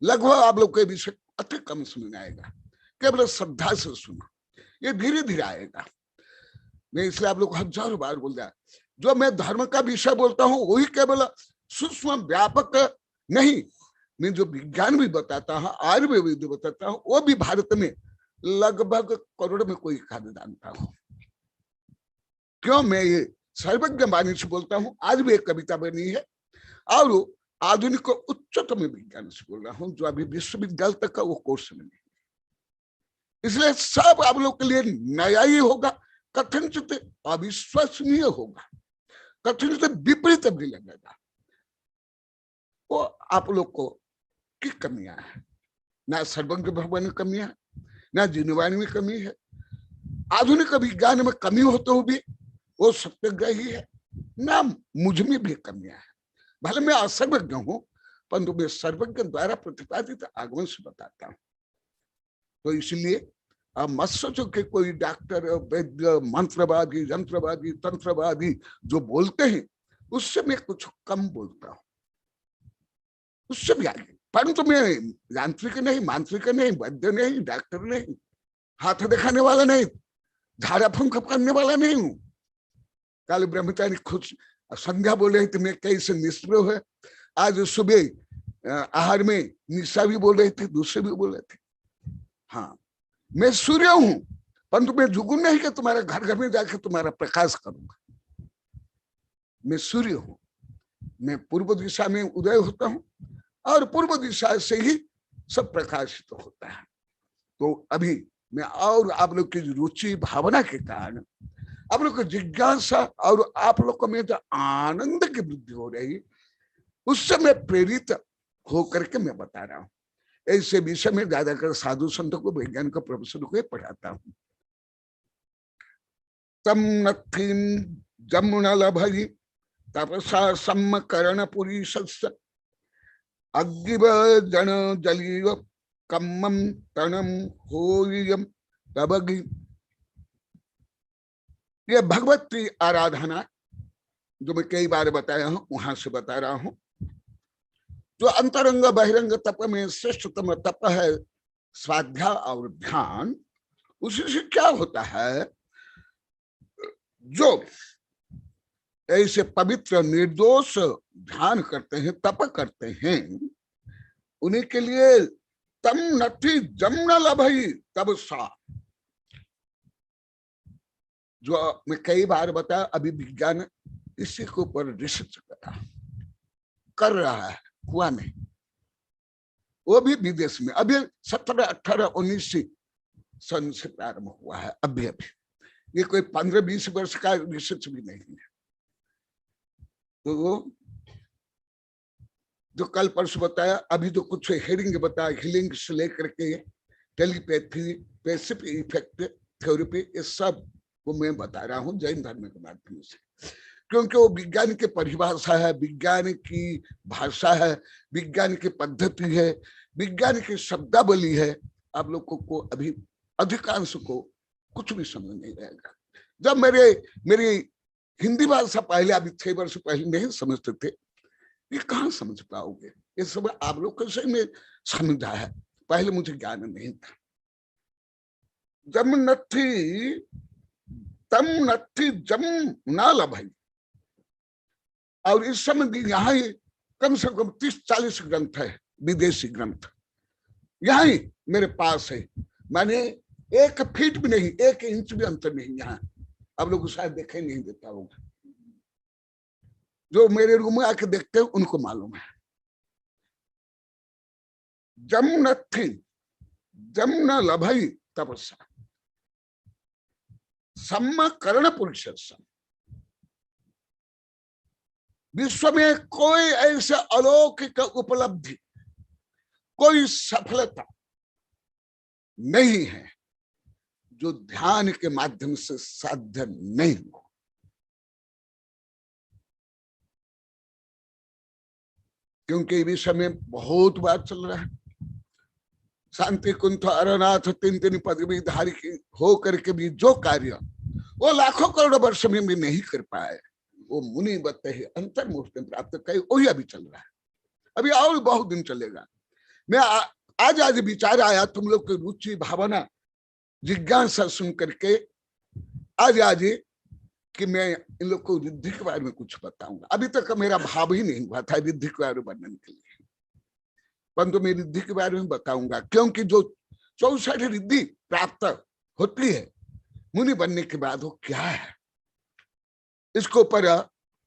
लगभग आप लोग को विषय अति कम समझ आएगा। केवल श्रद्धा से सुनो, ये धीरे धीरे आएगा। मैं इसलिए आप लोग को 1000 बार बोल दिया, जो मैं धर्म का विषय बोलता हूँ वही केवल सूक्ष्म व्यापक नहीं, मैं जो विज्ञान भी बताता हूँ, आयुर्वेद बताता हूँ, वो भी भारत में लगभग करोड़ में कोई खाद्य जानता हूँ। क्यों मैं ये सर्वज्ञ वाणी से बोलता हूँ। आज भी एक कविता बनी है और आधुनिक उच्चतम विज्ञान से बोल रहा हूँ, जो अभी विश्वविद्यालय तक का वो कोर्स में नहीं। इसलिए सब आप लोग के लिए नया ही होगा, कथनचित अविश्वसनीय होगा, कथनचित विपरीत भी लगेगा। वो आप लोग को की कमियां है, ना सर्वज्ञ भगवान में कमियां है, ना जिनवाणी में कमी है। आधुनिक विज्ञान में कमी होते हुए भी वो सत्याग्रही है, ना मुझ में भी कमियां है। भले मैं असर्वज्ञ हूं, परंतु मैं सर्वज्ञ द्वारा प्रतिपादित आगमन से बताता हूं। तो इसलिए अब मत सोचो कि कोई डॉक्टर, वैद्य, मंत्रवादी, यंत्रवादी, तंत्रवादी जो बोलते हैं उससे मैं कुछ कम बोलता हूं, उससे भी आगे। परंतु मैं यांत्रिक नहीं, मांत्रिक नहीं, वैद्य नहीं, डॉक्टर नहीं, हाथ दिखाने वाला नहीं, झाड़ा फूंक करने वाला नहीं हूं। कल ब्रह्मचारी खुद संध्या बोल रहे थे, मैं कैसे निष्प्रभ है। आज सुबह आहार में निशा भी बोल रहे थे, दूसरे भी बोल रहे थे। हाँ, मैं सूर्य हूं, परंतु मैं जुगुन नहीं कि तुम्हारे घर घर में जाकर तुम्हारा प्रकाश करूंगा। मैं सूर्य हूं, मैं पूर्व दिशा में उदय होता हूं और पूर्व दिशा से ही सब प्रकाशित होता है। तो अभी मैं और आप लोग की रुचि भावना के कारण, आप लोग की जिज्ञासा और आप लोग को में जो आनंद की वृद्धि हो रही, उससे मैं प्रेरित हो करके मैं बता रहा हूँ। ऐसे विषय में ज्यादातर साधु संतों को, वैज्ञानिक प्रोफेसर को पढ़ाता हूँ। तम नथिन जमुनलभि तपसा सम्मकरण पुरीशस्य अग्गिव जन जलीय कम्मम तनम होयम तबगी। ये भगवत की आराधना जो मैं कई बार बताया हूं, वहां से बता रहा हूं। जो अंतरंग बहिरंग तप में श्रेष्ठतम तप है स्वाध्याय और ध्यान, उसी से क्या होता है, जो ऐसे पवित्र निर्दोष ध्यान करते हैं, तप करते हैं, उन्हीं के लिए तम नथि जमुना लभई तब सा। जो मैं कई बार बताया, अभी विज्ञान इसी के ऊपर रिसर्च कर रहा है, हुआ नहीं, वो भी विदेश में। अभी 17, 18, 19 सन से प्रारंभ हुआ है, अभी ये कोई 15-20 वर्ष का रिसर्च भी नहीं है। तो जो कल परसों बताया, अभी जो कुछ हेरिंग बताया, हीलिंग से लेकर के टेलीपैथी, पैसिव इफेक्ट थेरेपी, ये सब वो मैं बता रहा हूँ जैन धर्म के माध्यम से, क्योंकि वो विज्ञान की परिभाषा है, विज्ञान की भाषा है, विज्ञान की पद्धति है, विज्ञान की शब्दावली है। आप लोगों को अभी अधिकांश को कुछ भी समझ नहीं रहेगा। जब मेरी हिंदी भाषा पहले, अभी 6 वर्ष पहले नहीं समझते थे, ये कहाँ समझ पाओगे, ये सब आप लोग कैसे में समझा है, पहले मुझे ज्ञान नहीं था। जम नथी तम नथी जम ना लभई। और इस समय भी यहाँ ही कम से कम 30-40 ग्रंथ है, विदेशी ग्रंथ, यहाँ ही मेरे पास है। मैंने 1 फीट भी नहीं, 1 इंच भी अंतर नहीं यहाँ। आप लोग शायद देखे नहीं देता होगा, जो मेरे रूम में आके देखते हैं उनको मालूम है। जम नथि जम न लभई तपस्या सम्मकरण पुरुष। विश्व में कोई ऐसे अलौकिक उपलब्धि, कोई सफलता नहीं है जो ध्यान के माध्यम से साध्य नहीं हो। क्योंकि विश्व में बहुत बात चल रहा है, शांति कुंठ अरनाथ 3 पदवी धारी हो करके भी जो कार्य वो लाखों करोड़ वर्ष में भी नहीं कर पाए, वो मुनि बत्ते ही अंतर्मुक्ति प्राप्त करे, वही अभी चल रहा है। अभी और बहुत दिन चलेगा। मैं आज विचार आया, तुम लोग की रुचि, भावना, जिज्ञासा सुन करके आज कि मैं इन लोग को रिद्धि के बारे में कुछ बताऊंगा। अभी तक मेरा भाव ही नहीं हुआ था रिद्धि के बारे में वर्णन के लिए, परंतु मैं रिद्धि के बारे में बताऊंगा। क्योंकि जो 64 रिद्धि प्राप्त होती है मुनि बनने के बाद, वो क्या है, इसको ऊपर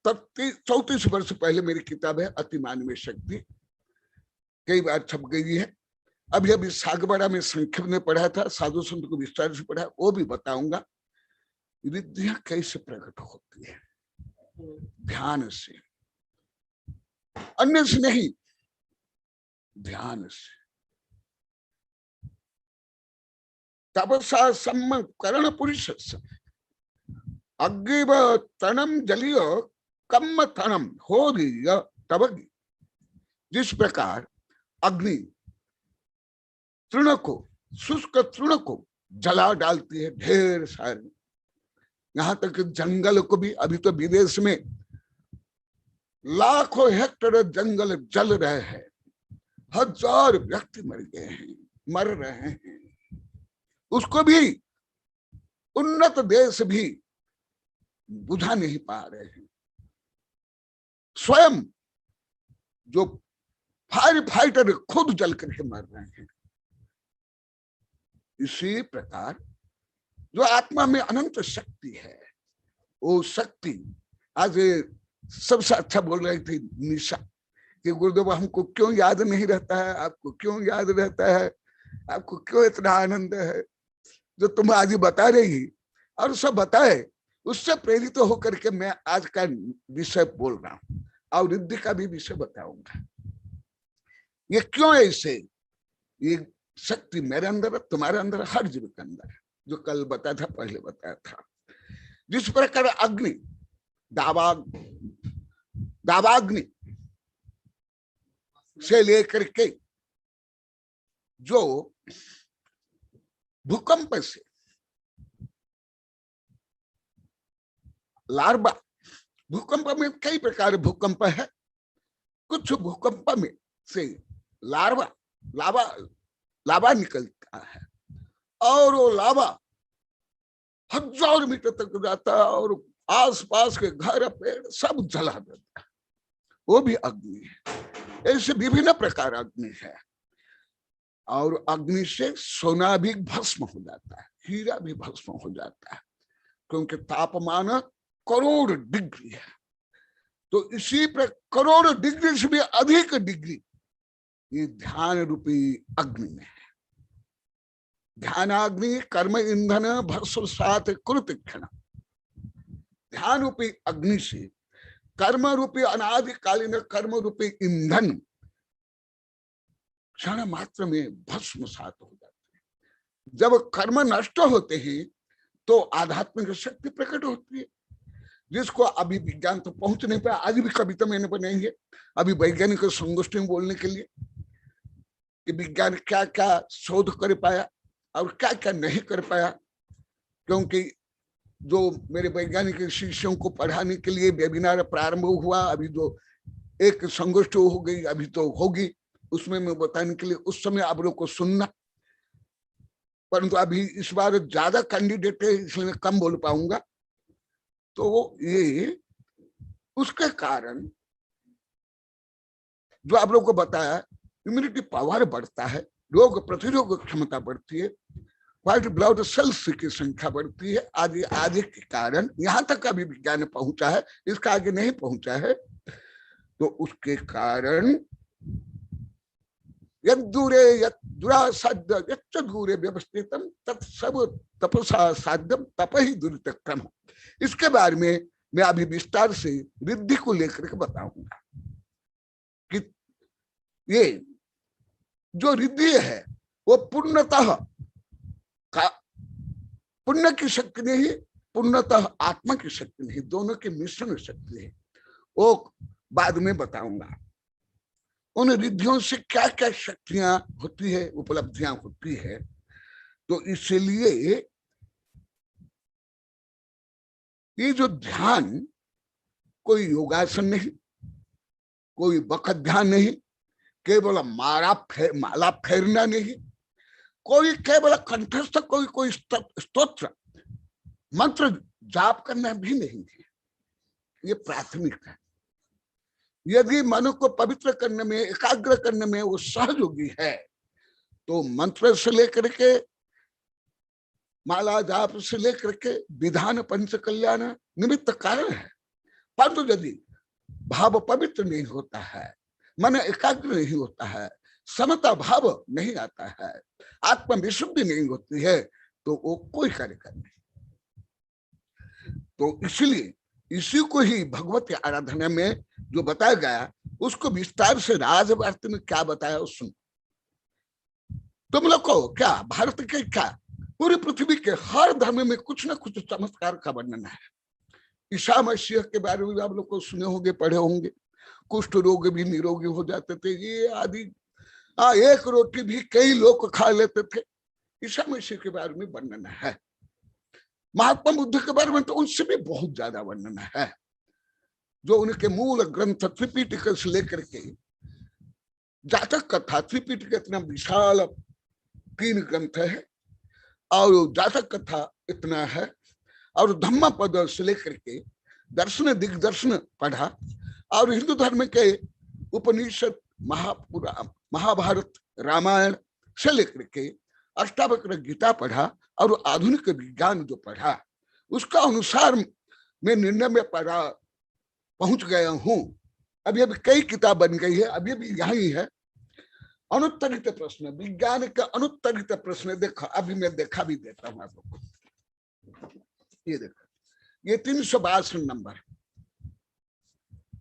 34 वर्ष पहले मेरी किताब है अतिमानवीय शक्ति, कई बार छप गई है। अभी सागबाड़ा में संक्षेप में पढ़ा था, साधु संत को विस्तार से पढ़ा, वो भी बताऊंगा। रिद्धियां कैसे प्रकट होती है, ध्यान से, अन्य से नहीं, ध्यान से। तपसा सम्मकरण पुरुष अग्गिव तनम जलिय कम्म तनम हो तबगी। जिस प्रकार अग्नि तृण को, शुष्क तृण को जला डालती है, ढेर सारे, यहाँ तक जंगल को भी, अभी तो विदेश में लाखों हेक्टेयर जंगल जल रहे हैं, 1000 व्यक्ति मर गए हैं, मर रहे हैं, उसको भी उन्नत देश भी बुझा नहीं पा रहे हैं। स्वयं जो फायर फाइटर खुद जल करके मर रहे हैं। इसी प्रकार जो आत्मा में अनंत शक्ति है, वो शक्ति, आज सबसे अच्छा बोल रही थी निशा कि गुरुदेव हमको क्यों याद नहीं रहता है, आपको क्यों याद रहता है, आपको क्यों इतना आनंद है, जो तुम आज बता रही और सब बताए, उससे प्रेरित तो होकर के मैं आज का विषय बोल रहा हूं और रिद्धि का भी विषय बताऊंगा। ये क्यों ऐसे? ये शक्ति मेरे अंदर है, तुम्हारे अंदर है, हर जीव के अंदर है, जो कल बताया था, पहले बताया था। जिस प्रकार अग्नि दावाग्नि से लेकर के जो भूकंप से लार्वा, भूकंप में कई प्रकार भूकंप है, कुछ भूकंप में से लावा निकलता है और वो लावा 1000 मीटर तक जाता है और आसपास के घर पेड़ सब जला देता है, वो भी अग्नि है। ऐसे विभिन्न प्रकार अग्नि है। और अग्नि से सोना भी भस्म हो जाता है, हीरा भी भस्म हो जाता है, क्योंकि तापमान करोड़ डिग्री है। तो इसी पर करोड़ डिग्री से भी अधिक डिग्री ये ध्यान रूपी अग्नि में है। ध्यानाग्नि कर्म ईंधन भस्म साथ कृत क्षण। ध्यान रूपी अग्नि से कर्म रूपी अनादिकालीन कर्म रूपी ईंधन क्षण मात्र में भस्म सात हो जाते हैं। जब कर्म नष्ट होते हैं तो आध्यात्मिक शक्ति प्रकट होती है, जिसको अभी विज्ञान तो पहुंच नहीं पाया। आज भी कविता मैंने बनाएंगे अभी वैज्ञानिक संगोष्ठी में बोलने के लिए कि विज्ञान क्या क्या शोध कर पाया और क्या क्या नहीं कर पाया, क्योंकि जो मेरे वैज्ञानिक शिष्यों को पढ़ाने के लिए वेबिनार प्रारंभ हुआ, अभी जो एक संगोष्ठी हो गई, अभी तो होगी, उसमें मैं बताने के लिए उस समय आप लोग को सुनना। परंतु अभी इस बार ज्यादा कैंडिडेट है इसलिए मैं कम बोल पाऊंगा। तो ये उसके कारण जो आप लोग को बताया, इम्यूनिटी पावर बढ़ता है, रोग प्रतिरोधक क्षमता बढ़ती है, व्हाइट ब्लड सेल्स की संख्या बढ़ती है, आदि आदि के कारण यहाँ तक अभी विज्ञान पहुंचा है, इसका आगे नहीं पहुंचा है। तो उसके कारण यद्दूरे यद्दुरासाध्य यच्च दूरे व्यवस्थितम तत्सव तपसा साध्यम तप ही दुरितक्रम। इसके बारे में मैं अभी विस्तार से रिद्धि को लेकर के बताऊंगा कि ये जो रिद्धि है वो पूर्णतः पुण्य की शक्ति नहीं, पूर्णतः आत्मा की शक्ति नहीं, दोनों के मिश्रण शक्ति है। वो बाद में बताऊंगा। उन रिद्धियों से क्या क्या शक्तियां होती है, उपलब्धियां होती है। तो इसलिए ये जो ध्यान कोई योगासन नहीं, कोई बखत ध्यान नहीं, केवल माला फेरना नहीं, कोई केवल कंठस्थ कोई स्तोत्र मंत्र जाप करना भी नहीं है। ये प्राथमिक है। यदि मन को पवित्र करने में, एकाग्र करने में वो सहयोगी है तो मंत्र से लेकर के माला जाप से लेकर के विधान पंच कल्याण निमित्त कारण है। परंतु यदि भाव पवित्र नहीं होता है, मन एकाग्र नहीं होता है, समता भाव नहीं आता है, आत्म विशुद्धि नहीं होती है, तो वो कोई कार्यक्रम नहीं। तो इसलिए इसी को ही भगवती आराधना में जो बताया गया उसको विस्तार से राजवार्ता में क्या बताया उस सुन। तुम लोग को क्या भारत के क्या पूरी पृथ्वी के हर धर्म में कुछ ना कुछ चमत्कार का वर्णन है। ईसा मसीह के बारे में आप लोग को सुने होंगे, पढ़े होंगे, कुष्ठ रोग भी निरोगी हो जाते थे, ये आदि। एक रोटी भी कई लोग खा लेते थे। ईसा मसीह के बारे में वर्णन है। महात्मा बुद्ध के बारे में तो उनसे भी बहुत ज्यादा वर्णन है। जो उनके मूल ग्रंथ त्रिपिटक से लेकर के जातक कथा, त्रिपिटक इतना विशाल 3 ग्रंथ है और जातक कथा इतना है, और धम्म पद से लेकर के दर्शन दिग्दर्शन पढ़ा, और हिंदू धर्म के उपनिषद, महाभारत, रामायण से लेकर के अष्टावक्र गीता पढ़ा, और आधुनिक विज्ञान जो पढ़ा उसका अनुसार मैं निर्णय में पहुंच गया हूं। अभी अभी कई किताब बन गई है, अभी भी यही है। अनुत्तरित प्रश्न, विज्ञान का अनुत्तरित प्रश्न देखा, अभी मैं देखा भी देता हूं आप लोग को। ये देखो, ये 362 नंबर।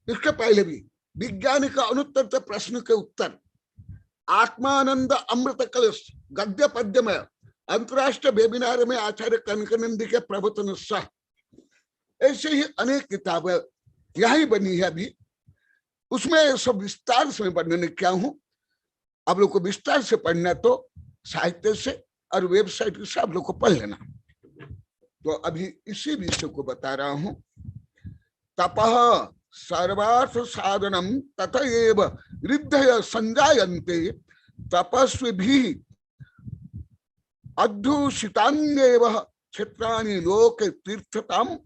इसके पहले भी विज्ञान का अनुत्तरित प्रश्न के उत्तर आत्मानंद अमृत कलश गद्य पद्यमय अंतरराष्ट्रीय वेबिनार में आचार्य कनकानंद के प्रवचन सह ऐसे ही अनेक किताबें यही बनी है अभी। उसमें सब विस्तार से मैं वर्णन किया हूं। आप लोग को विस्तार से पढ़ना तो साहित्य से और वेबसाइट से आप लोग को पढ़ लेना। तो अभी इसी विषय को बता रहा हूं। तपः सर्वार्थ साधनम तथैव रिद्धय संजायन्ते तपस्विभिः अध्युषितान्येव क्षेत्राणि लोके तीर्थताम्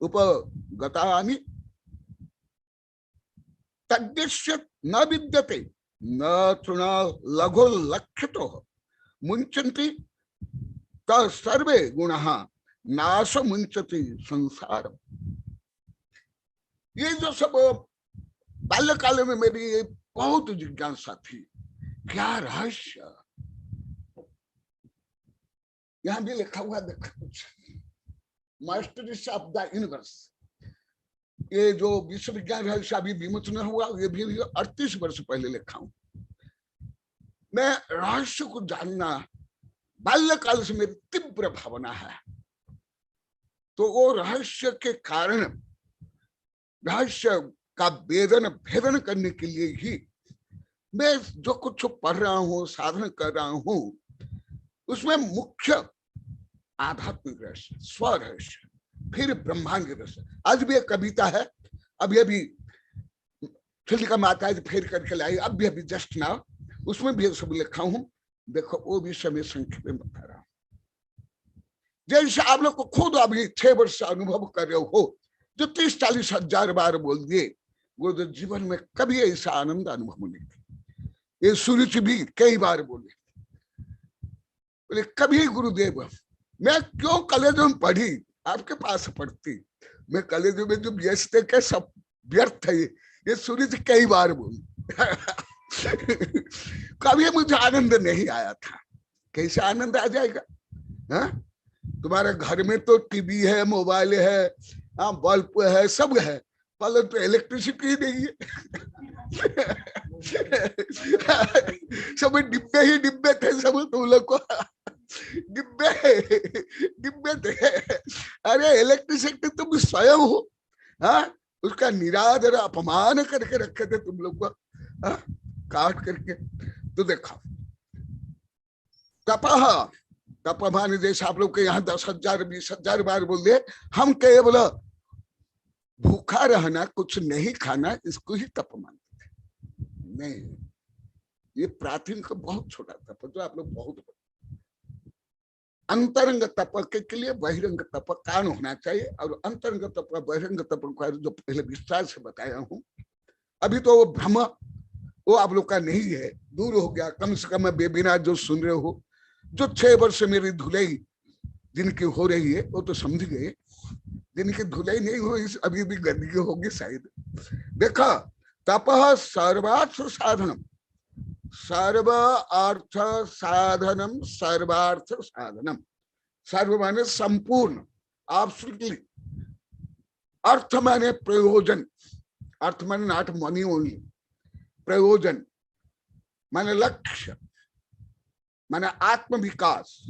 उपगतानि तद्दृश्य न विद्यते न तृण लघु लक्षितो मुंचन्ति सर्वे गुणः नाश मुंचति संसार। ये जो सब बाल्यकाल में मेरी बहुत जिज्ञासा थी, क्या रहस्य यहां भी लिखा हुआ देखा कुछ मास्टर्स ऑफ द यूनिवर्स। ये जो विश्व विज्ञान रहस्य अभी विमोचन हुआ ये भी 38 वर्ष पहले लिखा हूं। मैं रहस्य को जानना बाल्यकाल से मेरी तीव्र भावना है। तो वो रहस्य के कारण रहस्य का भेदन करने के लिए ही मैं जो कुछ पढ़ रहा हूँ, साधन कर रहा हूँ, उसमें मुख्य आध्यात्मिक रहस्य, स्व रहस्य, फिर ब्रह्मांड रहस्य। आज भी एक कविता है, अभी अभी चिलिका माता जी फेर करके लाई, अभी जस्ट नाउ, उसमें भी सब लिखा हूं। देखो वो भी समय संक्षेप में बता रहा हूं। जैसे आप लोग को खुद अभी 6 वर्ष से अनुभव कर रहे हो, जो 30-40 हजार बार बोल दिए, वो जीवन में कभी ऐसा आनंद अनुभव नहीं किया। ये सूर्य भी कई बार बोले, कभी गुरुदेव मैं क्यों कॉलेज में पढ़ी, आपके पास पढ़ती, मैं कॉलेज में जो व्यस्त है सब व्यर्थ है। ये सूर्य जी कई बार बोली कभी मुझे आनंद नहीं आया था। कैसे आनंद आ जाएगा? हा? तुम्हारे घर में तो टीवी है, मोबाइल है, बल्ब है, सब है, पहले तो इलेक्ट्रिसिटी ही नहीं है सब डिब्बे ही डिब्बे थे, सब तुम लोग को डिब्बे थे। अरे इलेक्ट्रिसिटी तुम स्वयं हो, हाँ? उसका निरादर अपमान करके रखे थे तुम लोग को, हाँ? काट करके। तो देखा तपह, तप माने जैसे आप लोग के यहाँ 10,000 20,000 बार बोल दिए, हम केवल भूखा रहना, कुछ नहीं खाना, इसको ही तप मानते थे। नहीं, ये प्राचीन का बहुत छोटा तप, जो आप लोग बहुत अंतरंग तप के लिए बहिरंग तप कान होना चाहिए। और अंतरंग तप बहिरंग तप को जो पहले विस्तार से बताया हूं, अभी तो वो भ्रम वो आप लोग का नहीं है, दूर हो गया। कम से कम बेबिना जो सुन रहे हो, जो 6 वर्ष से मेरी धुलाई जिनकी हो रही है वो तो समझ गए, जिनकी धुलाई नहीं हुई अभी भी गंदगी होगी शायद। देखा तपः सर्वार्थ साधनम, सर्व अर्थ साधनम, सर्वार्थ साधनम। सर्व माने संपूर्ण, एब्सोल्युटली। अर्थ माने प्रयोजन, अर्थ माने नॉट मनी ओनली, प्रयोजन माने लक्ष्य, माने आत्म विकास,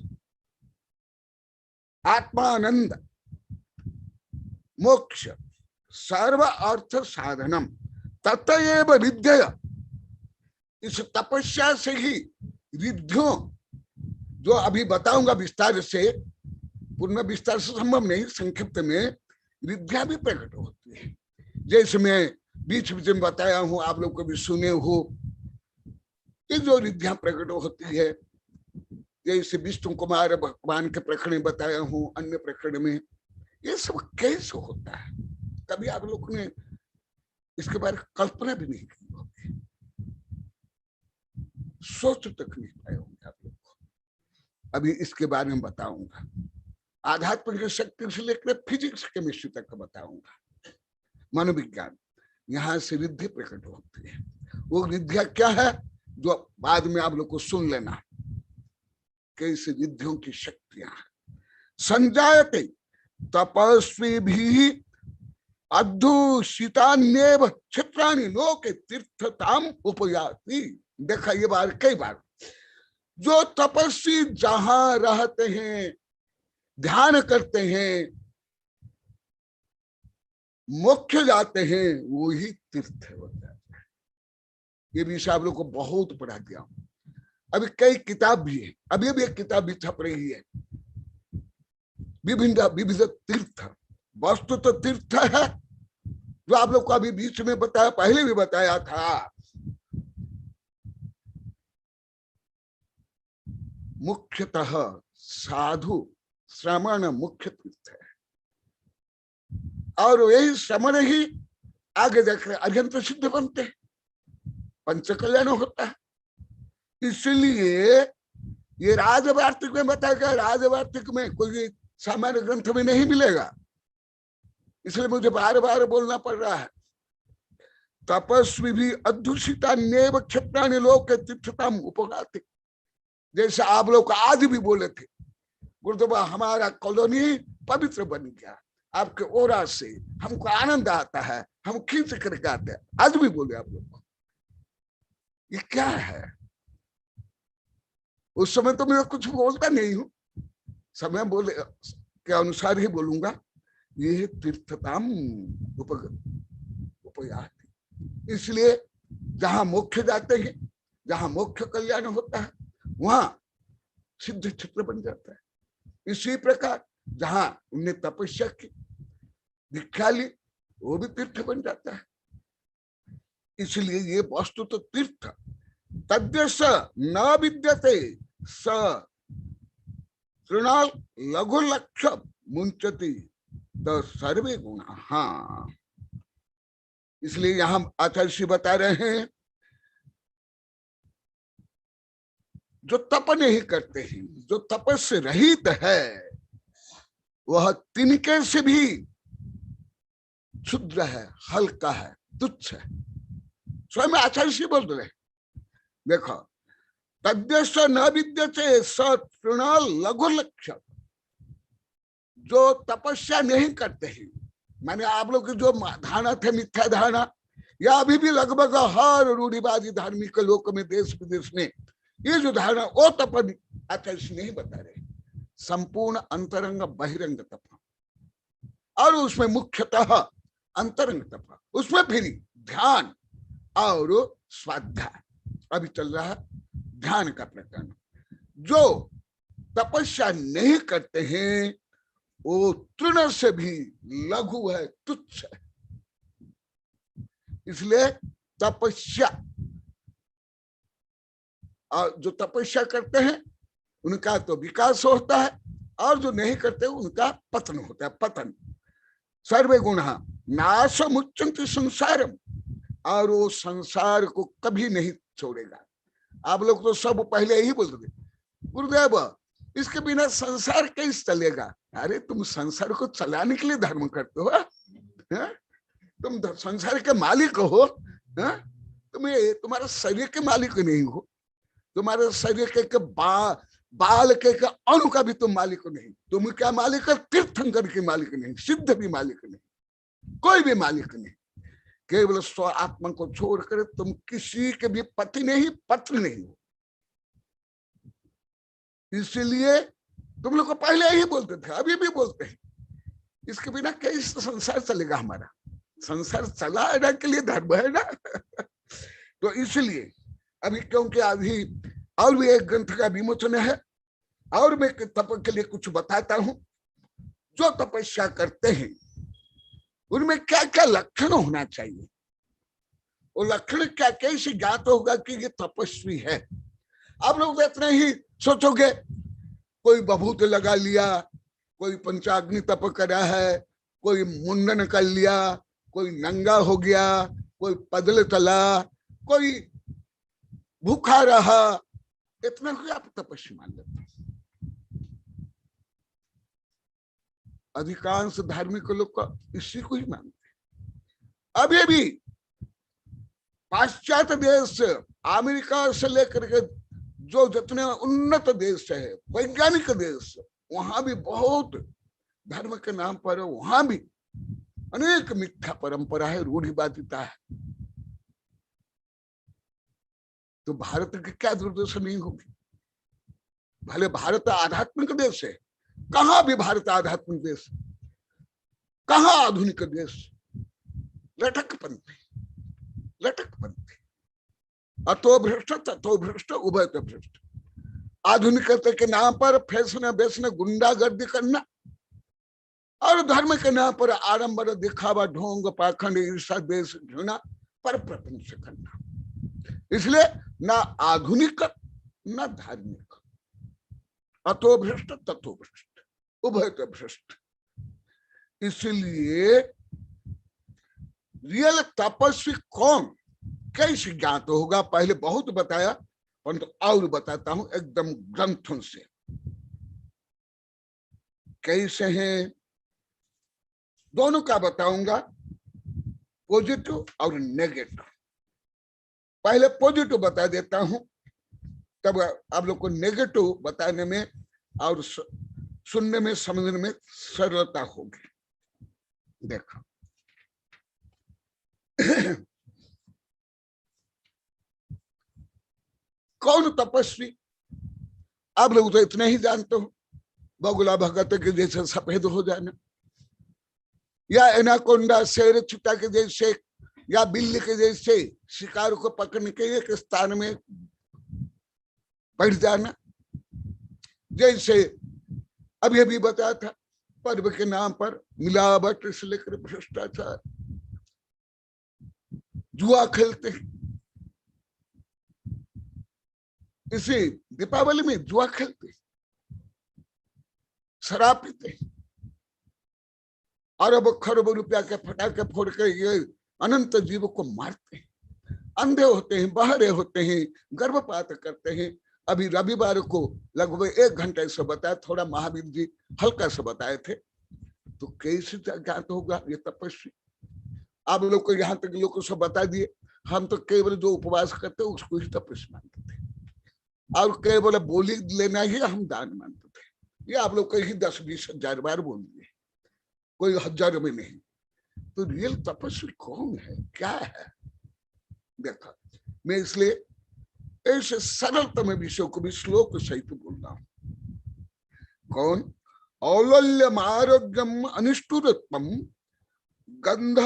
आत्मानंद, मोक्ष। सर्व अर्थ साधनम ततएव विद्य। इस तपस्या से ही रिद्धियों, जो अभी बताऊंगा विस्तार से, पूर्ण विस्तार से संभव नहीं, संक्षिप्त में रिद्धियां भी प्रकट होती है। जैसे मैं बीच बीच में बताया हूं, आप लोग को भी सुने हो, ये जो रिद्धियां प्रकट होती है, जैसे विष्णु कुमार भगवान के प्रकरण में बताया हूं, अन्य प्रकरण में, ये सब कैसे होता है, कभी आप लोग ने इसके बारे में कल्पना भी नहीं की होगी, सोच तक नहीं पाए होंगे आप लोग को। अभी इसके बारे में बताऊंगा, आध्यात्मिक शक्ति से लेकर फिजिक्स केमिस्ट्री तक बताऊंगा, मनोविज्ञान। यहाँ से रिद्धि प्रकट होती है। वो रिद्धियां क्या है जो बाद में आप लोग को सुन लेना, कैसे रिद्धियों की शक्तियां। संजायते तपस्वी भी अद्धूषितान्येव क्षेत्राणि लोके तीर्थताम उपयाति। देखा ये बार कई बार, जो तपस्वी जहां रहते हैं, ध्यान करते हैं, मोक्ष जाते हैं, वो ही तीर्थ होता है। ये भी आप लोग को बहुत पढ़ा दिया। अभी कई किताब भी है, अभी भी एक किताब भी छप रही है, विभिन्न विविध तीर्थ। वस्तु तो तीर्थ है, जो आप लोग को अभी बीच में बताया, पहले भी बताया था। मुख्यतः साधु श्रमण मुख्य तीर्थ है, और यही श्रमण ही आगे जाकर अत्यंत सिद्ध बनते हैं, पंच कल्याण होता है। इसलिए ये राजवार्तिक में बताया गया, राजवार्तिक में कोई सामान्य ग्रंथ में नहीं मिलेगा, इसलिए मुझे बार बार बोलना पड़ रहा है। तपस्वी भी अद्धूषिता नेव क्षेत्राणि लोके तीर्थताम उपगाति। जैसे आप लोग आज भी बोले थे, गुरुदेव हमारा कॉलोनी पवित्र बन गया, आपके ओरा से हमको आनंद आता है, हम खींच करके आते हैं। आज भी बोले आप लोग, ये क्या है? उस समय तो मैं कुछ बोलता नहीं हूं, समय बोले के अनुसार ही बोलूंगा। ये तीर्थताम उपयाति। इसलिए जहां मोक्ष जाते हैं, जहां मोक्ष कल्याण होता है, वहां सिद्ध क्षेत्र बन जाता है। इसी प्रकार जहां उन्हें तपस्या की, दीक्षा ली, वो भी तीर्थ बन जाता है। इसलिए ये वस्तु तो तीर्थ। तद्यस न विद्यते स तृणाल लघु लक्ष्य मुंचति द सर्वे गुण। हाँ, इसलिए यहां आचार्य श्री बता रहे हैं, जो तप नहीं करते हैं, जो तपस से रहित है, वह तिनके से भी क्षुद्र है, हल्का है, तुच्छ है। स्वयं आचार्य श्री बोल रहे, देखो, तद्यस न विद्यते स तृणाल लघु लक्ष्य। जो तपस्या नहीं करते हैं, माने आप लोग की जो धारणा थे मिथ्या धारणा, या अभी भी लगभग हर रूढ़िवादी धार्मिक लोक में, देश विदेश में ये जो धारणा, वो तप आचार्य नहीं बता रहे। संपूर्ण अंतरंग बहिरंग तप, और उसमें मुख्यतः अंतरंग तप, उसमें फिर ध्यान और स्वाध्याय। अभी चल रहा है ध्यान का प्रकरण। जो तपस्या नहीं करते हैं, वो तृण से भी लघु है, तुच्छ है। इसलिए तपस्या, और जो तपस्या करते हैं उनका तो विकास होता है, और जो नहीं करते उनका पतन होता है, पतन। सर्वे गुण नाश मुच्यन्ति संसारम, और वो संसार को कभी नहीं छोड़ेगा। आप लोग तो सब पहले ही बोलते थे, गुरुदेव इसके बिना संसार कैसे चलेगा? अरे तुम संसार को चलाने के लिए धर्म करते हो, तुम संसार के मालिक हो, तुम्हें तुम्हारा शरीर के मालिक नहीं हो, तुम्हारे शरीर के बाल के अणु का भी तुम मालिक नहीं। तुम क्या मालिक है? तीर्थंकर के मालिक नहीं, सिद्ध भी मालिक नहीं, कोई भी मालिक नहीं। केवल स्व आत्मा को छोड़कर तुम किसी के भी पति नहीं, पत्र नहीं हो। इसलिए तुम लोग को पहले ही बोलते थे, अभी भी बोलते हैं, इसके बिना कैसे संसार चलेगा? हमारा संसार चलाने के लिए धर्म है ना। तो इसलिए अभी, क्योंकि अभी और भी एक ग्रंथ का विमोचन है, और मैं तप के लिए कुछ बताता हूं। जो तपस्या करते हैं उनमें क्या क्या लक्षण होना चाहिए, वो लक्षण क्या, कैसे ज्ञात होगा कि ये तपस्वी है? आप लोग इतना ही सोचोगे, कोई बभूत लगा लिया, कोई पंचाग्नि तप करा है, कोई मुंडन कर लिया, कोई नंगा हो गया, कोई पैदल चला, कोई भूखा रहा, इतना कोई आप तपस्वी मान लेते हैं। अधिकांश धार्मिक लोग का इसी को ही मानते हैं। अभी भी पाश्चात्य देश, अमेरिका से लेकर के जो जितने उन्नत देश है, वैज्ञानिक देश, वहां भी बहुत धर्म के नाम पर वहां भी अनेक मिथ्या परंपरा है, रूढ़िवादिता है, तो भारत की क्या दुर्दशा नहीं होगी। भले भारत आध्यात्मिक देश है, कहां भी भारत आध्यात्मिक देश, कहां आधुनिक देश, लटकपंथी, लटकपंथी, अतो भ्रष्ट तथो भ्रष्ट उभय तो भ्रष्ट। आधुनिकता के नाम पर फैशन बेचना, गुंडागर्दी करना, और धर्म के नाम पर आडंबर, दिखावा, ढोंग, पाखंड, ईर्षा, द्वेष, घृणा, पर प्रपंच करना। इसलिए ना आधुनिक ना धार्मिक, अतो भ्रष्ट तथो भ्रष्ट उभय तो भ्रष्ट। इसलिए रियल तपस्वी कौन, कैसे ज्ञात होगा, पहले बहुत बताया, परंतु और बताता हूं एकदम ग्रंथों से कैसे हैं, दोनों का बताऊंगा, पॉजिटिव और नेगेटिव। पहले पॉजिटिव बता देता हूं, तब आप लोग को नेगेटिव बताने में और सुनने में, समझने में सरलता होगी। देखो कौन तपस्वी, आप लोग तो इतना ही जानते हो, बगुला भगत के जैसे सफेद हो जाना, या एनाकोंडा शेर चीता के जैसे, या बिल्ली के जैसे शिकार को पकड़ने के एक स्थान में बैठ जाना। जैसे अभी अभी बताया था, पर्व के नाम पर मिलावट से लेकर भ्रष्टाचार, जुआ खेलते हैं। इसी दीपावली में जुआ खेलते, शराब पीते, अरब खरब रुपया के फटाके फोड़ के ये अनंत जीव को मारते हैं, अंधे होते हैं, बहरे होते हैं, गर्भपात करते हैं। अभी रविवार को लगभग 1 घंटे से बताया, थोड़ा महावीर जी हल्का से बताए थे, तो कैसे ज्ञात होगा ये तपस्वी। आप लोग को यहाँ तक लोग को बता दिए, हम तो केवल जो उपवास करते उसको ही तपस्वी मानते थे, और केवल बोली लेना ही हम दान मानते थे। ये आप लोग कहीं 10-20 हजार बार बोल दिए, कोई हजार में नहीं। तो रियल तपस्वी कौन है, क्या है? देखा, मैं इसलिए ऐसे सरलतम विषय को भी श्लोक सहित बोल रहा हूं। कौन? औलल्यम आरोग्यम अनिष्टुरत्वम गंध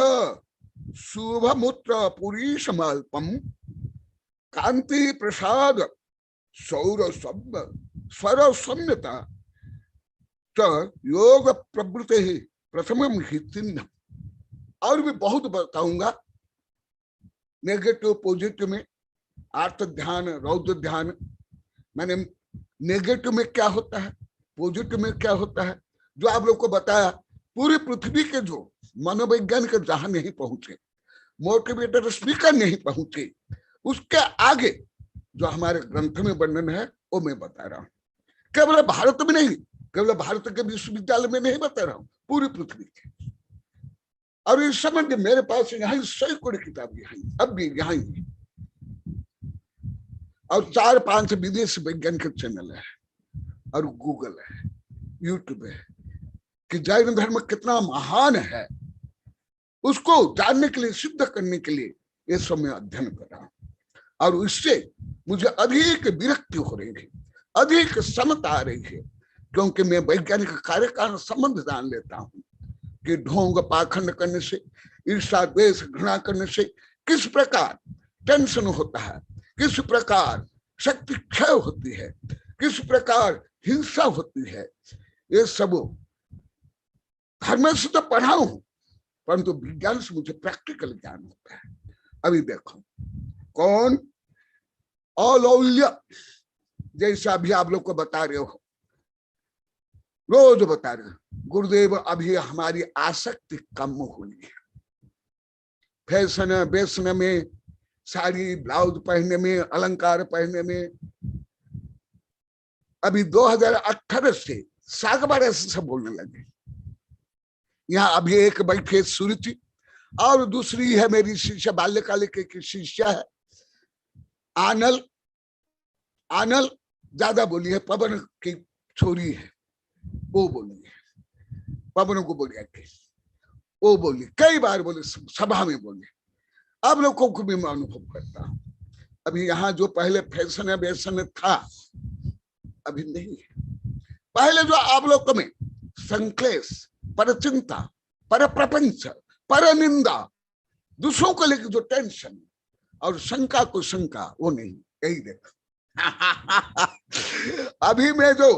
शुभमूत्र पुरीशमाल्पम कांति प्रसाद सौर स्वर सम्यता योग प्रवृत्ति प्रथमम ही चिन्ह। और भी बहुत बताऊंगा नेगेटिव पॉजिटिव में, आर्त ध्यान, रौद्र ध्यान, मैंने नेगेटिव में क्या होता है, पॉजिटिव में क्या होता है, जो आप लोग को बताया। पूरी पृथ्वी के जो मनोवैज्ञानिक जहां नहीं पहुंचे, मोटिवेटर स्पीकर नहीं पहुंचे, उसके आगे जो हमारे ग्रंथ में वर्णन है वो मैं बता रहा हूं। केवल भारत में नहीं, केवल भारत के विश्वविद्यालय में नहीं बता रहा हूं, पूरी पृथ्वी के। और इस समय मेरे पास यहाँ सैकड़ों किताब यहाँ अब भी यहाँ ही, और 4-5 विदेश वैज्ञानिक चैनल है, और गूगल है, यूट्यूब है, कि जैन धर्म कितना महान है उसको जानने के लिए, सिद्ध करने के लिए ये सब मैं अध्ययन कर रहा हूं। और इससे मुझे अधिक विरक्ति हो रही है, अधिक समता आ रही है, क्योंकि मैं वैज्ञानिक कार्य का संबंध जान लेता हूं कि ढोंग पाखंड करने से, ईर्षा द्वेष घृणा करने से किस प्रकार टेंशन होता है, किस प्रकार शक्ति क्षय होती है, किस प्रकार हिंसा होती है। ये सब धर्म से तो पढ़ा हूं, परंतु विज्ञान से मुझे प्रैक्टिकल ज्ञान होता है। अभी देखो कौन? औलौल्य, जैसे अभी आप लोग को बता रहे हो, रोज बता रहे हो, गुरुदेव अभी हमारी आसक्ति कम हुई है फैशन बेचने में, साड़ी ब्लाउज पहनने में, अलंकार पहनने में। अभी 2018 से सागबारे से सब बोलने लगे। यहाँ अभी एक बैठे सुरुचि, और दूसरी है मेरी शिष्या, बाल्यकाल की शिष्या है आनल। आनल ज्यादा बोली है, पवन की छोरी है, वो बोली है, पवन को बोलिया के वो बोली, कई बार बोले, सभा में बोले, आप लोगों को भी मैं अनुभव करता हूं। अभी यहाँ जो पहले फैशन है वैसन था, अभी नहीं है। पहले जो आप लोगों में संक्लेश, पर चिंता, पर प्रपंच, पर निंदा, दूसरों को लेकर जो टेंशन और शंका को शंका, वो नहीं, यही देखो। अभी मैं जो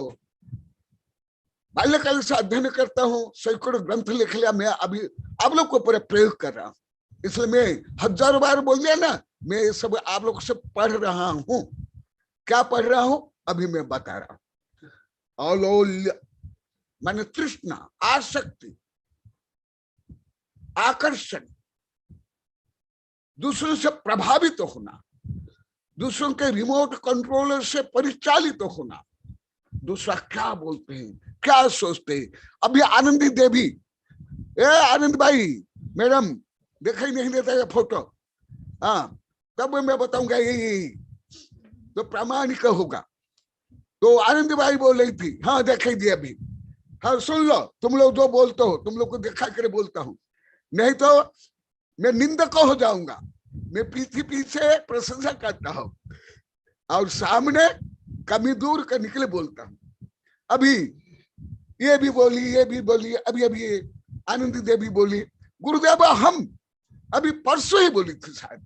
बाल्यकाल से अध्ययन करता हूँ, सैकड़ों ग्रंथ लिख लिया, मैं अभी आप लोग को पूरा प्रयोग कर रहा हूँ। इसलिए मैं हजारों बार बोल दिया ना, मैं ये सब आप लोग से पढ़ रहा हूँ। क्या पढ़ रहा हूँ अभी मैं बता रहा हूँ। औलोल्य माने तृष्णा, आसक्ति, आकर्षण, दूसरों से प्रभावित होना, दूसरों के रिमोट कंट्रोलर से परिचालित होना, दूसरा क्या बोलते हैं, क्या सोचते हैं। अभी आनंदी देवी, आनंद भाई मैडम दिखाई नहीं देता है फोटो, हाँ तब मैं बताऊंगा यही तो प्रामाणिक होगा। तो आनंद भाई बोल रही थी, हाँ दिखाई दिया अभी, हाँ सुन लो, तुम लोग जो बोलते हो तुम लोग को दिखा कर बोलता हूँ, नहीं तो मैं निंदक हो जाऊंगा। मैं पीछे पीछे प्रशंसा करता हूँ और सामने कमी दूर करने के लिए बोलता हूँ। अभी ये भी बोली, ये भी बोली, अभी अभी आनंदी देवी बोली, गुरुदेव हम अभी परसों ही बोली थी शायद,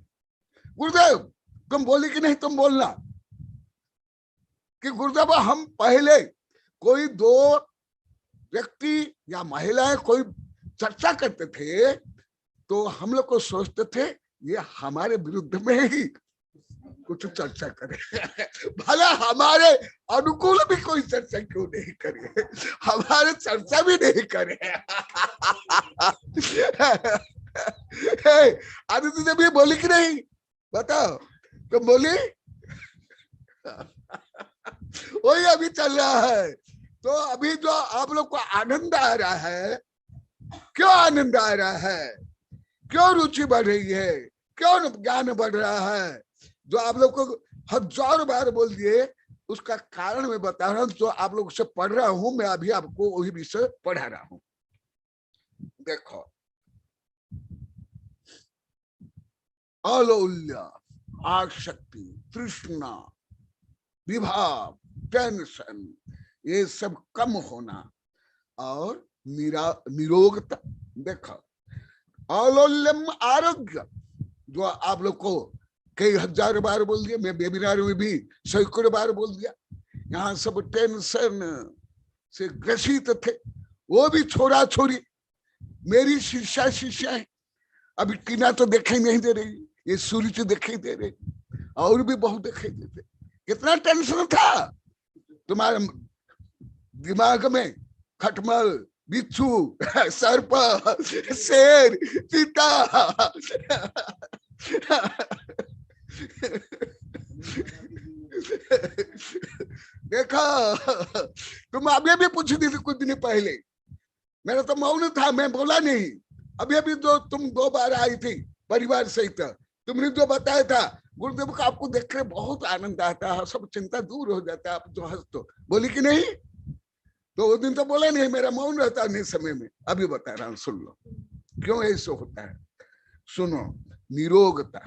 गुरुदेव तुम बोली कि नहीं, तुम बोलना कि गुरुदेव हम पहले कोई दो व्यक्ति या महिलाएं कोई चर्चा करते थे तो हम लोग को सोचते थे ये हमारे विरुद्ध में ही कुछ चर्चा करे, भला हमारे अनुकूल भी कोई चर्चा क्यों नहीं करे, हमारे चर्चा भी नहीं करे। आदित्य ने भी बोली कि नहीं, बताओ तुम तो बोली। वही अभी चल रहा है। तो अभी जो आप लोग को आनंद आ रहा है, क्यों आनंद आ रहा है, क्यों रुचि बढ़ रही है, क्यों ज्ञान बढ़ रहा है, जो आप लोग को हजारों बार बोल दिए, उसका कारण मैं बता रहा हूं। जो आप लोग से पढ़ रहा हूं, मैं अभी आपको वही विषय पढ़ा रहा हूं। देखो, औलोल्य, आसक्ति, तृष्णा, विभाव, टेंशन, ये सब कम होना और निरोगता। देखो, औलोल्यम आरोग्य, जो आप लोग को कई हजार बार बोल दिया, मैं वेबिनार में भी सैकड़ों बार बोल दिया। यहाँ सब टेंशन से ग्रसित थे, वो भी छोरा छोरी मेरी शिष्या है। अभी टीना तो दिखाई नहीं दे रही, ये सूर्य तो दिखाई दे रही, और भी बहुत दिखाई देते। कितना टेंशन था तुम्हारे दिमाग में, खटमल, बिच्छू, सर्प, शेर, चीता। देखा, तुम अभी भी पूछ दी थी कुछ दिन पहले, मेरा तो मौन था, मैं बोला नहीं। अभी अभी जो तुम 2 बार आई थी परिवार सहित, तुमने जो बताया था गुरुदेव का आपको देख कर बहुत आनंद आता है, सब चिंता दूर हो जाता है, आप जो हंस तो बोली कि नहीं। तो वो दिन तो बोला नहीं, मेरा मौन रहता नहीं समय में। अभी बता रहा हूं, सुन लो क्यों ऐसा होता है। सुनो, निरोगता,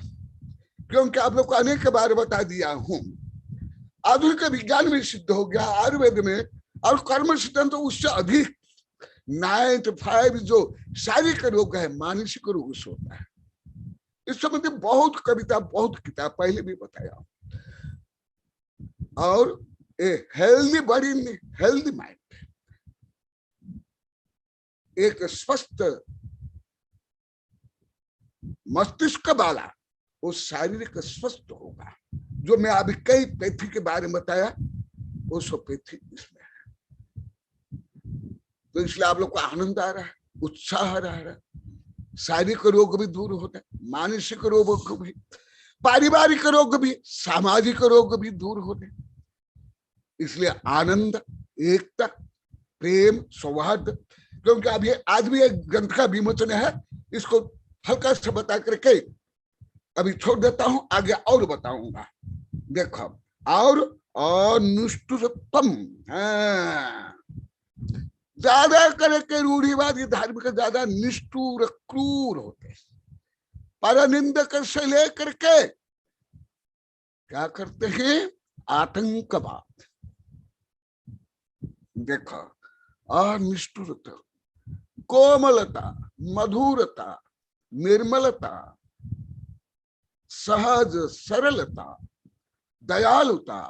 क्योंकि आप लोग को अनेक बार बता दिया हूं, आधुनिक विज्ञान में सिद्ध हो गया, आयुर्वेद में और कर्म सिद्धांत तो उससे अधिक 95 जो शारीरिक रोग है, मानसिक रोग से होता है। इस संबंधी बहुत कविता, बहुत किताब पहले भी बताया। और a healthy body, healthy mind, एक स्वस्थ मस्तिष्क वाला वो शारीरिक स्वस्थ होगा। जो मैं अभी कई पैथी के बारे में बताया, वो सब पैथी इसमें है। तो इसलिए आप लोग को आनंद आ रहा है, उत्साह रहा है, शारीरिक रोग भी दूर होता है, मानसिक रोग भी, पारिवारिक रोग भी, सामाजिक रोग भी दूर होते। इसलिए आनंद, एकता, प्रेम, सौहार्द। क्योंकि अभी आज भी एक ग्रंथ का विमोचन है, इसको हल्का सा बता करके अभी छोड़ देता हूं, आगे और बताऊंगा। देखो, और अनुष्टुरत्वम, ज्यादा करके रूढ़िवादी धार्मिक ज्यादा निष्ठुर क्रूर होते हैं। परनिंदक से लेकर के क्या करते हैं, आतंकवाद। देखो, अनिष्ठुरता, कोमलता, मधुरता, निर्मलता, सहज सरलता, दयालुता,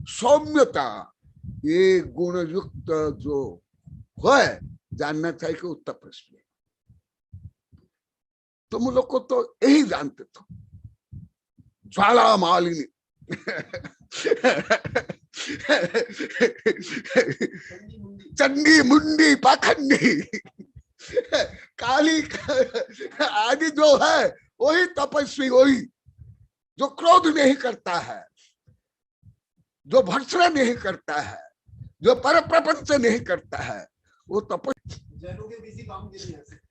सौम्यता, ये गुण युक्त जो है, जानना चाहिए कि वो तपस्वी। तुम लोग को तो यही जानते थे, ज्वाला मालिनी चंडी मुंडी पाखंडी काली आदि जो है वही तपस्वी, वही जो क्रोध नहीं करता है, जो भर्त्सना नहीं करता है, जो पर प्रपंच नहीं करता है, वो तपस्वी।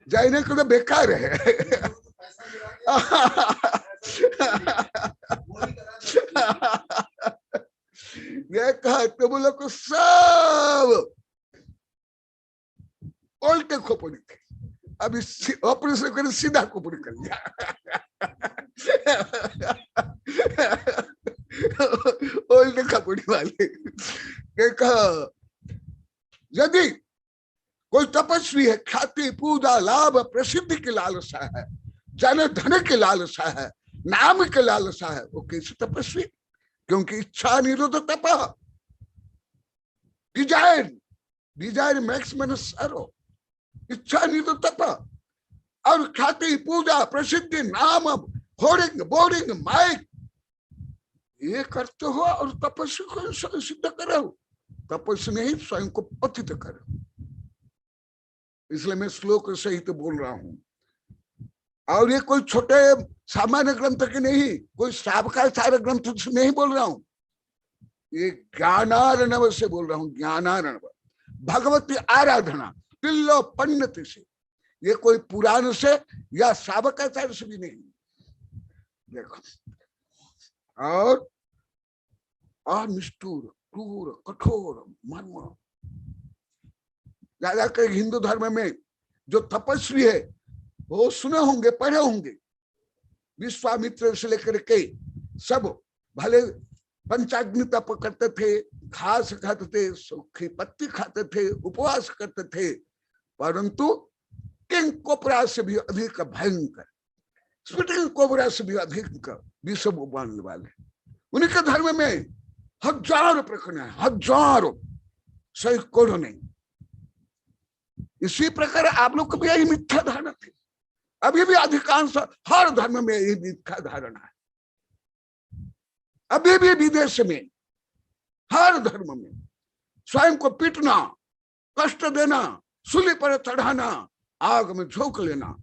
जैन को तो बेकार है। देखा तुम लोग को सब उल्टे खोपड़ी थे, अभी ऑपरेशन कर सीधा खोपड़ी कर दिया। उल्टे खोपड़ी वाले। देखा, यदि कोई तपस्वी है, ख्याति पूजा लाभ प्रसिद्धि की लालसा है, जन धन की लालसा है, नाम की लालसा है, वो कैसे तपस्वी? क्योंकि इच्छा निरोध तप, डिजायर मेक्स मैन सरो, इच्छा निरोध तप। और ख्याति पूजा प्रसिद्धि नाम होर्डिंग बोर्डिंग माइक ये करते हो और तपस्वी को सिद्ध करो। तपस्वी नहीं, स्वयं को पतित करो। इसलिए मैं श्लोक सहित बोल रहा हूं। और ये कोई छोटे सामान्य ग्रंथ के नहीं, कोई श्रावकाचार्य ग्रंथ से नहीं बोल रहा हूं, ये ज्ञानार्णव से बोल रहा हूं। ज्ञानार्णव, भगवती आराधना तिल्लो पंडित से, ये कोई पुराण से या श्रावकाचार्य से भी नहीं। देखो, और अनिष्ठुर क्रूर कठोर मर्म। ज्यादातर हिंदू धर्म में जो तपस्वी है वो सुने होंगे, पढ़े होंगे। विश्वामित्र से लेकर के सब भले पंचाग्नि तप करते थे, घास खाते थे, सूखी पत्ती खाते थे, उपवास करते थे, परंतु किंग कोबरा से भी अधिक भयंकर, स्पिटिंग कोबरा से भी अधिक विष मानने वाले उनके धर्म में हजारों प्रकरण है, हजारों, सैकड़ों नहीं। इसी प्रकार आप लोग को भी यही मिथ्या धारणा थी। अभी भी अधिकांश हर धर्म में यही मिथ्या धारणा है। अभी भी विदेश में हर धर्म में स्वयं को पीटना, कष्ट देना, सूली पर चढ़ाना, आग में झोंक लेना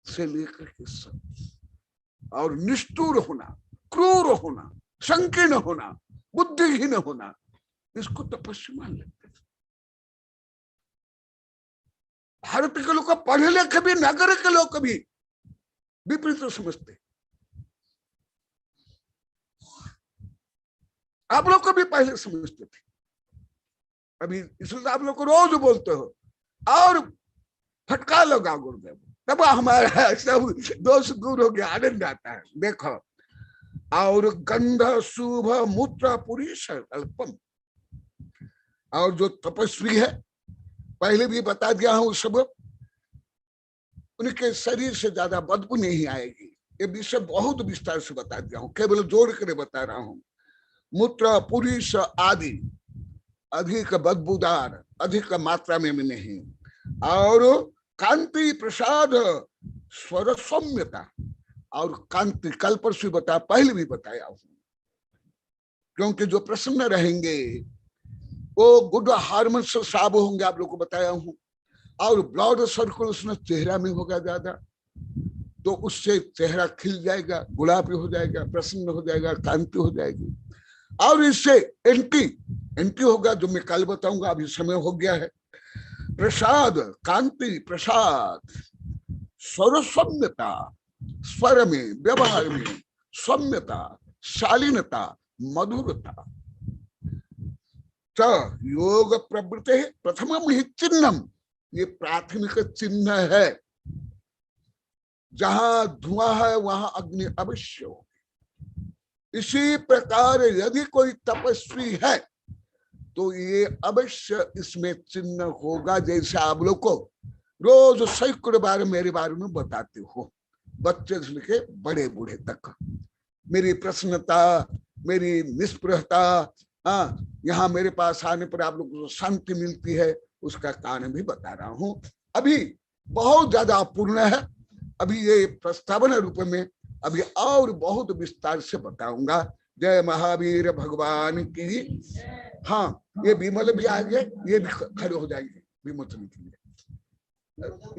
से लेकर के सब, और निष्ठुर होना, क्रूर होना, संकीर्ण होना, बुद्धिहीन होना, इसको तपस्या मान लेते। भारत के लोग पढ़े लिखे भी, नगर के लोग भी विपरीत समझते। आप लोग को भी पहले समझते थे, अभी इसलिए आप लोग को रोज बोलते हो और फटका लगा गुरुदेव, तब हमारा सब दोष दूर हो गया, आनंद आता है। देखो, और गंध शुभ मूत्र पुरुष अल्पम, और जो तपस्वी है, पहले भी बता दिया हूं, सब उनके शरीर से ज्यादा बदबू नहीं आएगी। ये विषय बहुत विस्तार से बता दिया हूं, केवल जोड़ कर बता रहा हूं। मूत्र पुरुष आदि अधिक बदबूदार, अधिक मात्रा में भी नहीं। और कांति प्रसाद स्वर सौम्यता, और कांति कल परसों बताया, पहले भी बताया हूं, क्योंकि जो प्रसन्न रहेंगे वो गुड हार्मोन्स से साफ होंगे, आप लोग को बताया हूं। और ब्लड सर्कुलेशन चेहरा में होगा ज्यादा, तो उससे चेहरा खिल जाएगा, गुलाबी हो जाएगा, प्रसन्न हो जाएगा, कांति हो जाएगी। और इससे एंटी होगा, जो मैं कल बताऊंगा, अभी समय हो गया है। प्रसाद, कांति प्रसाद, स्वर सौम्यता, स्वर में, व्यवहार में सौम्यता, शालीनता, मधुरता, च योग प्रवृत्ति प्रथमम ही चिन्हम, ये प्राथमिक चिन्ह है। जहां धुआं है वहां अग्नि अवश्य हो। इसी प्रकार यदि कोई तपस्वी है तो ये अवश्य इसमें चिन्ह होगा। जैसे आप लोग को रोज सैकड़ों बार मेरे बारे में बताते हो, बच्चे से लेके बड़े बूढ़े तक। मेरी प्रसन्नता, मेरी निष्प्रहता, यहाँ मेरे पास आने पर आप लोगों को शांति मिलती है, उसका कारण भी बता रहा हूं। अभी बहुत ज्यादा अपूर्ण है, अभी ये प्रस्तावना रूप में अभी और बहुत विस्तार से बताऊंगा। जय महावीर भगवान की। हाँ, ये विमल भी आ गए, ये भी खड़े हो जाएंगे विमोचन के लिए।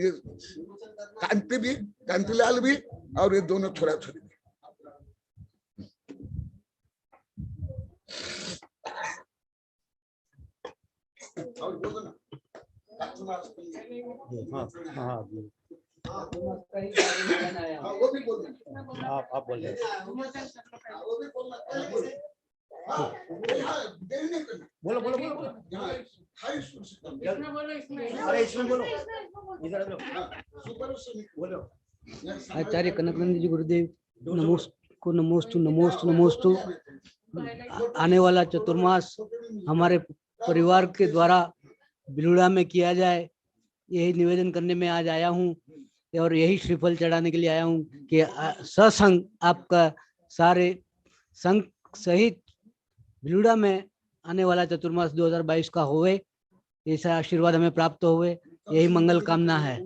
ये कांति भी, कांतिलाल भी, और ये दोनों थोड़ा थोड़ी भी। और बोलो ना, वो भी बोल आप बोल रहे बोलो बोलो बोलो अरे इसमें बोलो, इधर बोलो। आचार्य कनकानंद जी गुरुदेव नमोस्तु नमोस्तु नमोस्तु नमोस्तु। आने वाला चतुर्मास हमारे परिवार के द्वारा बिलुड़ा में किया जाए, यही निवेदन करने में आज आया हूँ और यही श्रीफल चढ़ाने के लिए आया हूँ कि सत्संग आपका सारे संघ सहित बिलुड़ा में आने वाला चतुर्मास 2022 का होवे, ऐसा आशीर्वाद हमें प्राप्त होवे, यही मंगल कामना है।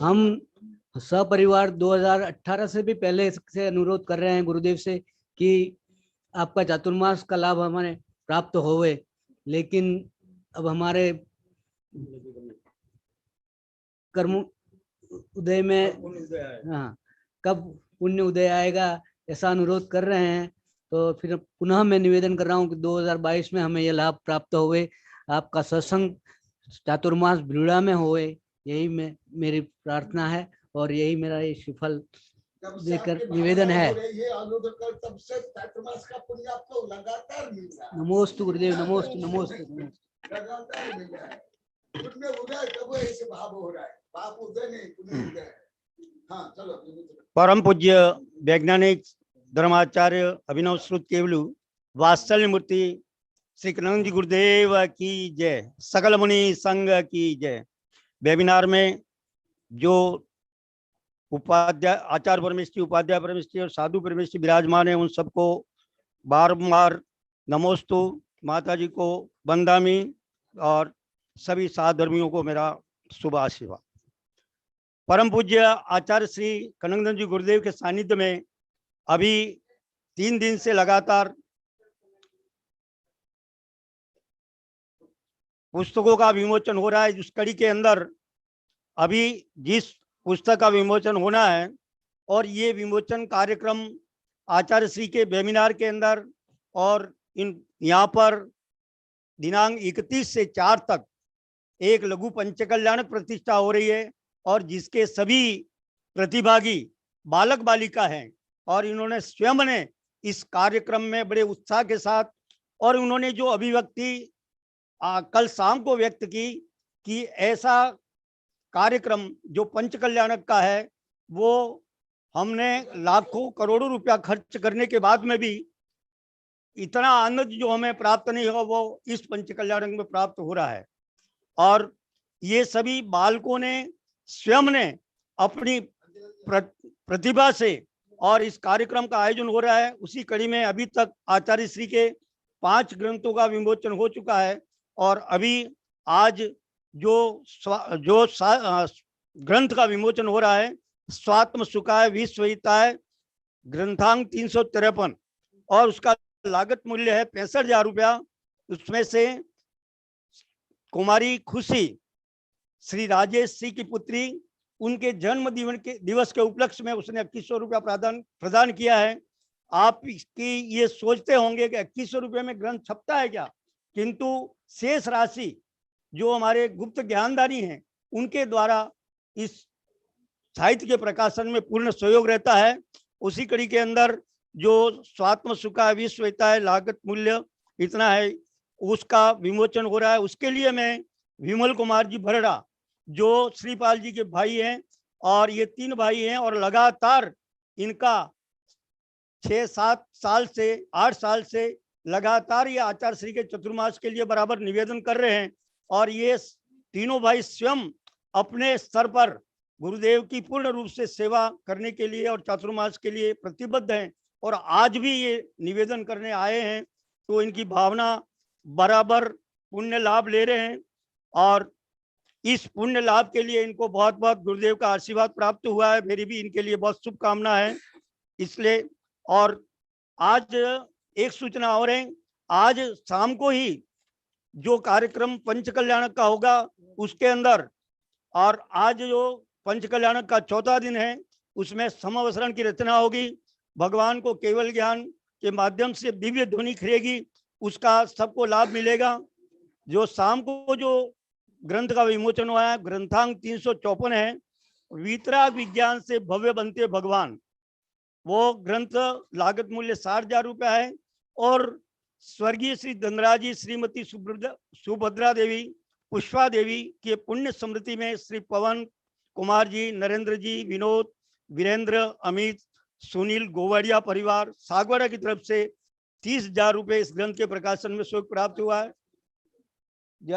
हम सपरिवार 2018 से भी पहले से अनुरोध कर रहे हैं गुरुदेव से कि आपका चातुर्मास का लाभ हमारे प्राप्त होवे, लेकिन अब हमारे कर्म उदय में कब पुण्य उदय आएगा ऐसा अनुरोध कर रहे हैं। तो फिर पुनः मैं निवेदन कर रहा हूँ कि 2022 में हमें यह लाभ प्राप्त होवे, आपका सत्संग चातुर्मास बिलुड़ा में होवे, यही मेरी प्रार्थना है और यही मेरा ये श्रीफल देकर निवेदन है। तब से चातुर्मास का पुण्य आपको लगातार मिल रहा है। नमोस्तु गुरुदेव, नमोस्तु नमोस्तु। लगातार मिल रहा है। पुण्य उदय कब ऐसे भाव हो रहा है, पाप उदय नहीं, पुण्य उदय। हाँ चलो। परम पूज्य वैज्ञानिक धर्माचार्य अभिनव श्रुत केवलु वात्सल्य मूर्ति श्री कनकानंद जी गुरुदेव की जय, सकल मुनि संघ की जय। वेबिनार में जो उपाध्याय आचार्य परमेश्वरी, उपाध्याय परमेश्वरी और साधु परमेश्वरी विराजमान है, उन सबको बार नमोस्तु, माता जी को वंदामी और सभी साधर्मियों को मेरा शुभ आशीर्वाद। परम पूज्य आचार्य श्री कनकानंद जी गुरुदेव के सानिध्य में अभी 3 दिन से लगातार पुस्तकों का विमोचन हो रहा है। उस कड़ी के अंदर अभी जिस पुस्तक का विमोचन होना है, और ये विमोचन कार्यक्रम आचार्य श्री के वेबिनार के अंदर और यहाँ पर दिनांक 31 से 4 तक एक लघु पंचकल्याणक प्रतिष्ठा हो रही है, और जिसके सभी प्रतिभागी बालक बालिका हैं, और इन्होंने स्वयं ने इस कार्यक्रम में बड़े उत्साह के साथ, और उन्होंने जो अभिव्यक्ति कल शाम को व्यक्त की कि ऐसा कार्यक्रम जो पंचकल्याणक का है, वो हमने लाखों करोड़ों रुपया खर्च करने के बाद में भी इतना आनंद जो हमें प्राप्त नहीं हो, वो इस पंचकल्याणक में प्राप्त हो रहा है। और ये सभी बालकों ने स्वयं ने अपनी प्रतिभा से, और इस कार्यक्रम का आयोजन हो रहा है। उसी कड़ी में अभी तक आचार्य श्री के 5 ग्रंथों का विमोचन हो चुका है, और अभी आज जो ग्रंथ का विमोचन हो रहा है, स्वात्म सुखाय विश्वहिताय ग्रंथांक 353, और उसका लागत मूल्य है 65,000 रुपया। उसमें से कुमारी खुशी श्री राजेश सिंह की पुत्री, उनके जन्म दिवस के उपलक्ष्य में उसने 2100 रुपया प्रदान किया है। आप इसकी ये सोचते होंगे कि 2100 रुपये में ग्रंथ छपता है क्या, किंतु शेष राशि जो हमारे गुप्त ज्ञानदानी हैं, उनके द्वारा इस साहित्य के प्रकाशन में पूर्ण सहयोग रहता है। उसी कड़ी के अंदर जो स्वात्म सुखा विश्व है लागत मूल्य इतना है, उसका विमोचन हो रहा है। उसके लिए मैं विमल कुमार जी भरड़ा जो श्रीपाल जी के भाई हैं, और ये 3 भाई हैं, और लगातार इनका 6-7 साल से 8 साल से लगातार ये आचार्य श्री के चतुर्मास के लिए बराबर निवेदन कर रहे हैं। और ये तीनों भाई स्वयं अपने स्तर पर गुरुदेव की पूर्ण रूप से सेवा करने के लिए और चातुर्मास के लिए प्रतिबद्ध हैं, और आज भी ये निवेदन करने आए हैं। तो इनकी भावना बराबर पुण्य लाभ ले रहे हैं, और इस पुण्य लाभ के लिए इनको बहुत बहुत गुरुदेव का आशीर्वाद प्राप्त हुआ है। मेरी भी इनके लिए बहुत शुभकामना है। इसलिए, और आज एक सूचना और है, आज शाम को ही जो कार्यक्रम पंच कल्याणक का होगा उसके अंदर, और आज जो पंच कल्याणक का 4था दिन है, उसमें समावसरण की रचना होगी। भगवान को केवल ज्ञान के माध्यम से दिव्य ध्वनि खिलेगी, उसका सबको लाभ मिलेगा। जो शाम को जो ग्रंथ का विमोचन हुआ है, ग्रंथांक 354 है, वीतराग विज्ञान से भव्य बनते भगवान। वो ग्रंथ लागत मूल्य 60,000 रुपया है, और स्वर्गीय श्री धनराज जी, श्रीमती सुभद्रा देवी, पुष्पा देवी के पुण्य स्मृति में श्री पवन कुमार जी, नरेंद्र जी, विनोद, वीरेंद्र, अमित, सुनील, गोवाड़िया परिवार सागवाड़ा की तरफ से 30,000 रुपये इस ग्रंथ के प्रकाशन में सहयोग प्राप्त हुआ है।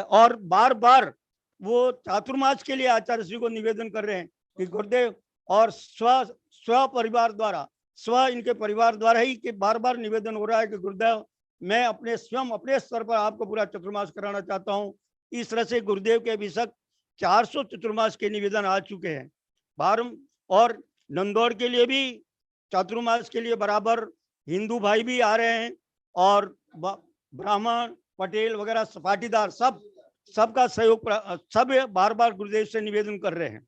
और बार बार वो चातुर्मास के लिए आचार्य श्री को निवेदन कर रहे हैं कि गुरुदेव, और स्व परिवार द्वारा, इनके परिवार द्वारा ही कि बार बार निवेदन हो रहा है कि गुरुदेव, मैं अपने स्वयं अपने स्तर पर आपको पूरा चतुर्मास कराना चाहता हूँ। इस तरह से गुरुदेव के अभी तक 400 चतुर्मास के निवेदन आ चुके हैं। और नंदौर के लिए भी चातुर्मास के लिए बराबर हिंदू भाई भी आ रहे हैं, और ब्राह्मण, पटेल वगैरह पाटीदार सबका सहयोग, सब बार बार गुरुदेव से निवेदन कर रहे हैं।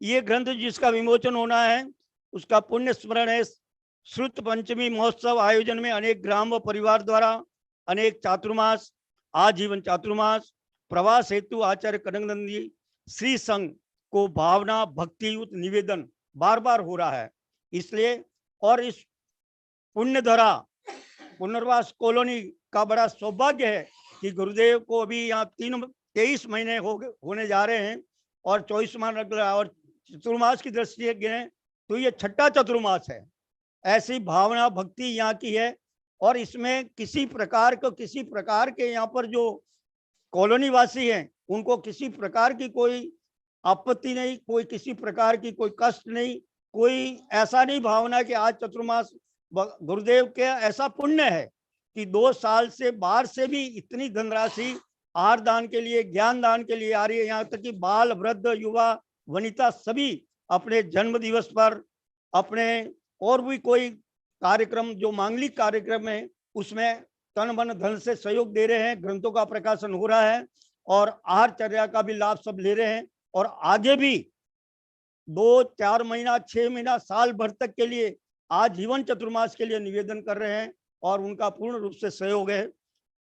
ये ग्रंथ जिसका विमोचन होना है, उसका पुण्य स्मरण है। श्रुत पंचमी महोत्सव आयोजन में अनेक ग्राम व परिवार द्वारा अनेक चातुर्मास, आजीवन चातुर्मास, प्रवास हेतु आचार्य कनकनंद जी श्री संघ को भावना भक्ति युक्त निवेदन बार बार हो रहा है। इसलिए, और इस पुण्यधरा पुनर्वास कॉलोनी का बड़ा सौभाग्य है कि गुरुदेव को अभी यहाँ 23 महीने होने जा रहे हैं, और 24 माह लग रहा है, और चतुर्मास की दृष्टि से गिने तो ये 6ठा चतुर्मास है। ऐसी भावना भक्ति यहाँ की है, और इसमें किसी प्रकार के यहाँ पर जो कॉलोनी वासी हैं उनको किसी प्रकार की कोई आपत्ति नहीं, कोई किसी प्रकार की कोई कष्ट नहीं, कोई ऐसा नहीं भावना कि आज चतुर्मास गुरुदेव के ऐसा पुण्य है कि 2 साल से बाहर से भी इतनी धनराशि आहार दान के लिए, ज्ञान दान के लिए आ रही है। यहाँ तक कि बाल, वृद्ध, युवा, वनिता सभी अपने जन्म दिवस पर, अपने और भी कोई कार्यक्रम जो मांगलिक कार्यक्रम है उसमें तन मन धन से सहयोग दे रहे हैं। ग्रंथों का प्रकाशन हो रहा है, और आहारचर्या का भी लाभ सब ले रहे हैं, और आगे भी 2-4 महीना, 6 महीना, साल भर तक के लिए आजीवन चतुर्मास के लिए निवेदन कर रहे हैं, और उनका पूर्ण रूप से सहयोग है।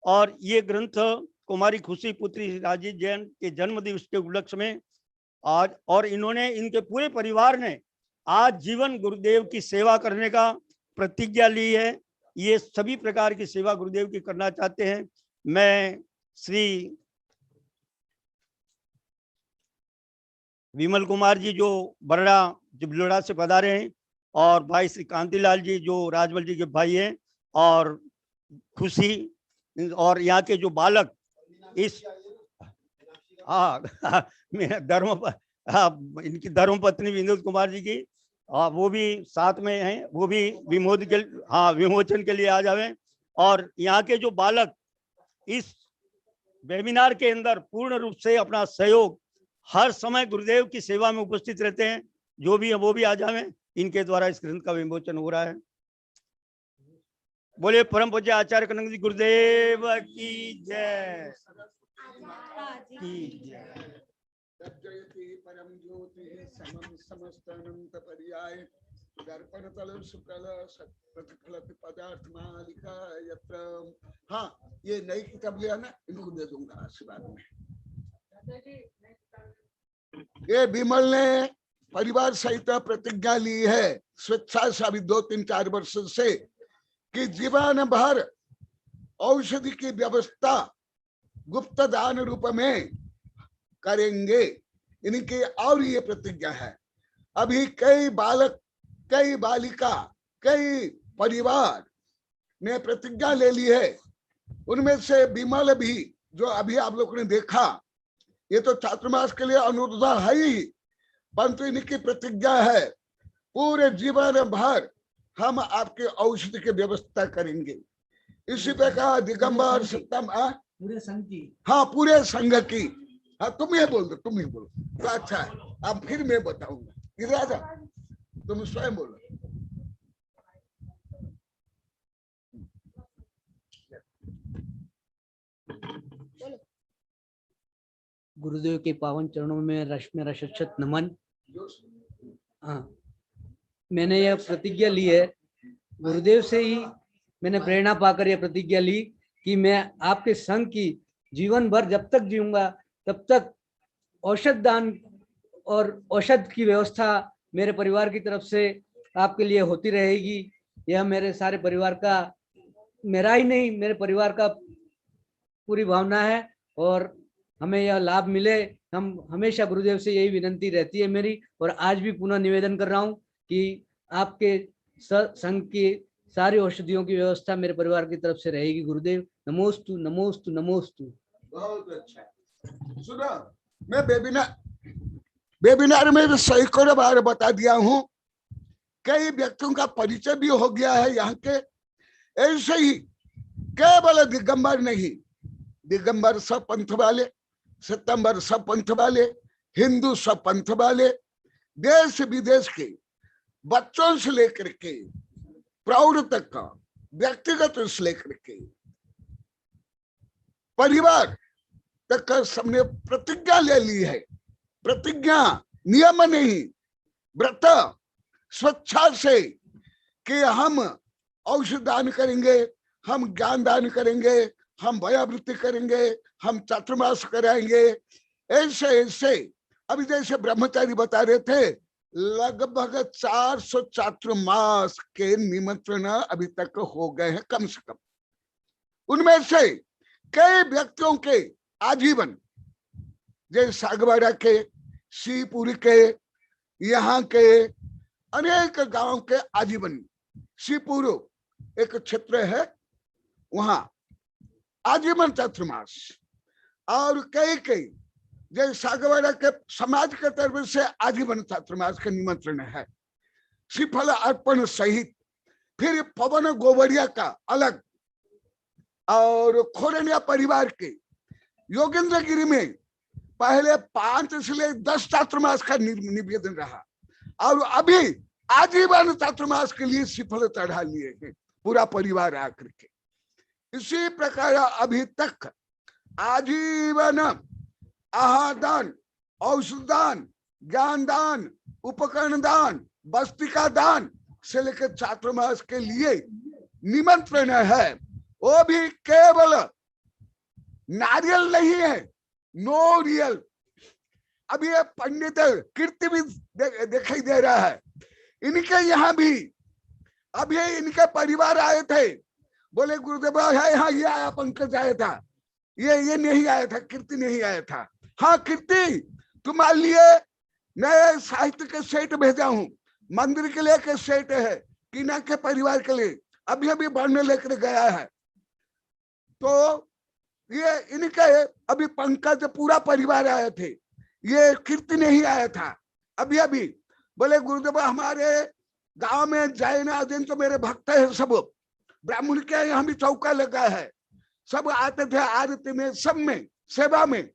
और ये ग्रंथ कुमारी खुशी पुत्री राजीव जैन के जन्म दिवस के उपलक्ष्य में आज, और इन्होंने, इनके पूरे परिवार ने आज जीवन गुरुदेव की सेवा करने का प्रतिज्ञा ली है। ये सभी प्रकार की सेवा गुरुदेव की करना चाहते हैं। मैं श्री विमल कुमार जी जो बरड़ा बिलोड़ा से पधारे हैं, और भाई श्री कांतिलाल जी जो राजवल जी के भाई हैं, और खुशी, और यहाँ के जो बालक इस मेरा इनकी धर्मपत्नी विनोद कुमार जी की, वो भी साथ में हैं, वो भी विमोचन के लिए आ जावे। और यहाँ के जो बालक इस वेबिनार के अंदर पूर्ण रूप से अपना सहयोग हर समय गुरुदेव की सेवा में उपस्थित रहते हैं, जो भी है वो भी आ जावे। इनके द्वारा इस ग्रंथ का विमोचन हो रहा है। बोले परम पूज्य आचार्य कनक जी गुरुदेव की जय की जय। परम ज्योति समम समस्त अनंत पर्याय दर्पण तल शुक्ल प्रतिफलित पदार्थ मालिका यत्र। हाँ, ये नई किताब लिया ना, इनको दे दूंगा आशीर्वाद में। ये विमल ने परिवार सहित प्रतिज्ञा ली है स्वेच्छा से अभी 2-3-4 वर्ष से कि जीवन भर औषधि की व्यवस्था गुप्त दान रूप में करेंगे। इनकी और ये प्रतिज्ञा है। अभी कई बालक, कई बालिका, कई परिवार ने प्रतिज्ञा ले ली है। उनमें से विमल भी, जो अभी आप लोगों ने देखा, ये तो चातुर्मास के लिए अनुरोधा है ही, परंतु इनकी प्रतिज्ञा है पूरे जीवन भर हम आपके औषधि की व्यवस्था करेंगे। इसी प्रकार दिगंबर सप्तम पूरे संघ की, हाँ पूरे संघ की, हाँ तुम ही बोल दो, तुम ही बोलो तो अच्छा है। अब फिर मैं बताऊंगा, इधर आ जा, तुम स्वयं बोलो। गुरुदेव के पावन चरणों में मेरा शत नमन। हाँ, मैंने यह प्रतिज्ञा ली है, गुरुदेव से ही मैंने प्रेरणा पाकर यह प्रतिज्ञा ली कि मैं आपके संघ की जीवन भर जब तक जीऊंगा तब तक औषध दान और औषध की व्यवस्था मेरे परिवार की तरफ से आपके लिए होती रहेगी। यह मेरे सारे परिवार का, मेरा ही नहीं मेरे परिवार का पूरी भावना है और हमें यह लाभ मिले। हम हमेशा गुरुदेव से यही विनंती रहती है मेरी, और आज भी पुनः निवेदन कर रहा हूँ कि आपके संघ की सारी औषधियों की व्यवस्था मेरे परिवार की तरफ से रहेगी। गुरुदेव नमोस्तु नमोस्तु नमोस्तु। बहुत अच्छा। सुनो, मैं वेबिनार में सैकड़ों बार बता दिया हूँ, कई व्यक्तियों का परिचय भी हो गया है यहाँ के। ऐसे ही केवल दिगंबर नहीं, दिगंबर सब पंथ वाले, सितंबर सब पंथ वाले, हिंदू सब पंथ वाले, देश विदेश के बच्चों से लेकर के प्रौढ़ तक का, व्यक्तिगत से लेकर के परिवार तक का सबने प्रतिज्ञा ले ली है। प्रतिज्ञा नियम नहीं, व्रत स्वेच्छा से कि हम औषध दान करेंगे, हम ज्ञान दान करेंगे, हम भयावृत्ति करेंगे, हम चातुर्मास कराएंगे। ऐसे ऐसे अभी जैसे ब्रह्मचारी बता रहे थे, लगभग 400 चातुर्मास के निमंत्रण अभी तक हो गए हैं कम से कम। उनमें से कई व्यक्तियों के आजीवन, जैसे सागवाड़ा के, शिवपुरी के, यहाँ के अनेक गांवों के आजीवन, शिवपुर एक क्षेत्र है, वहां आजीवन चातुर्मास, और कई जैसे सागवाड़ा के समाज के तरफ से आजीवन चातुर्मास का निमंत्रण है, श्रीफल अर्पण सहित। फिर पवन गोबरिया का अलग, और खोरनिया परिवार के योगेंद्र गिरी में पहले 5 से 10 चातुर्मास का निवेदन रहा, और अभी आजीवन चातुर्मास के लिए श्रीफल चढ़ा लिए हैं पूरा परिवार आकर के। इसी प्रकार अभी तक आजीवन आहार दान, औषध दान, ज्ञान दान, उपकरण दान, वस्तिका दान से लेकर चातुर्मास के लिए निमंत्रण है। वो भी केवल नारियल नहीं है, नो रियल। अभी ये पंडित कीर्ति भी दिखाई दे रहा है। इनके यहाँ भी अभी इनके परिवार आए थे, बोले गुरुदेव है यहाँ, ये आया, पंकज आया था, ये नहीं आया था, कीर्ति नहीं आया था। हाँ कीर्ति, तुम्हारे लिए नए साहित्य के सेट भेजा हूँ, मंदिर के लिए के सेट है, कीना के परिवार के लिए अभी अभी बढ़ने लेकर गया है। तो ये इनके अभी पंकज पूरा परिवार आए थे, ये कीर्ति नहीं आया था अभी अभी। बोले गुरुदेव हमारे गांव में जैन आदि तो मेरे भक्त है, सब ब्राह्मण के यहाँ भी चौका लगा है, सब आते थे आरती में, सब में सेवा में।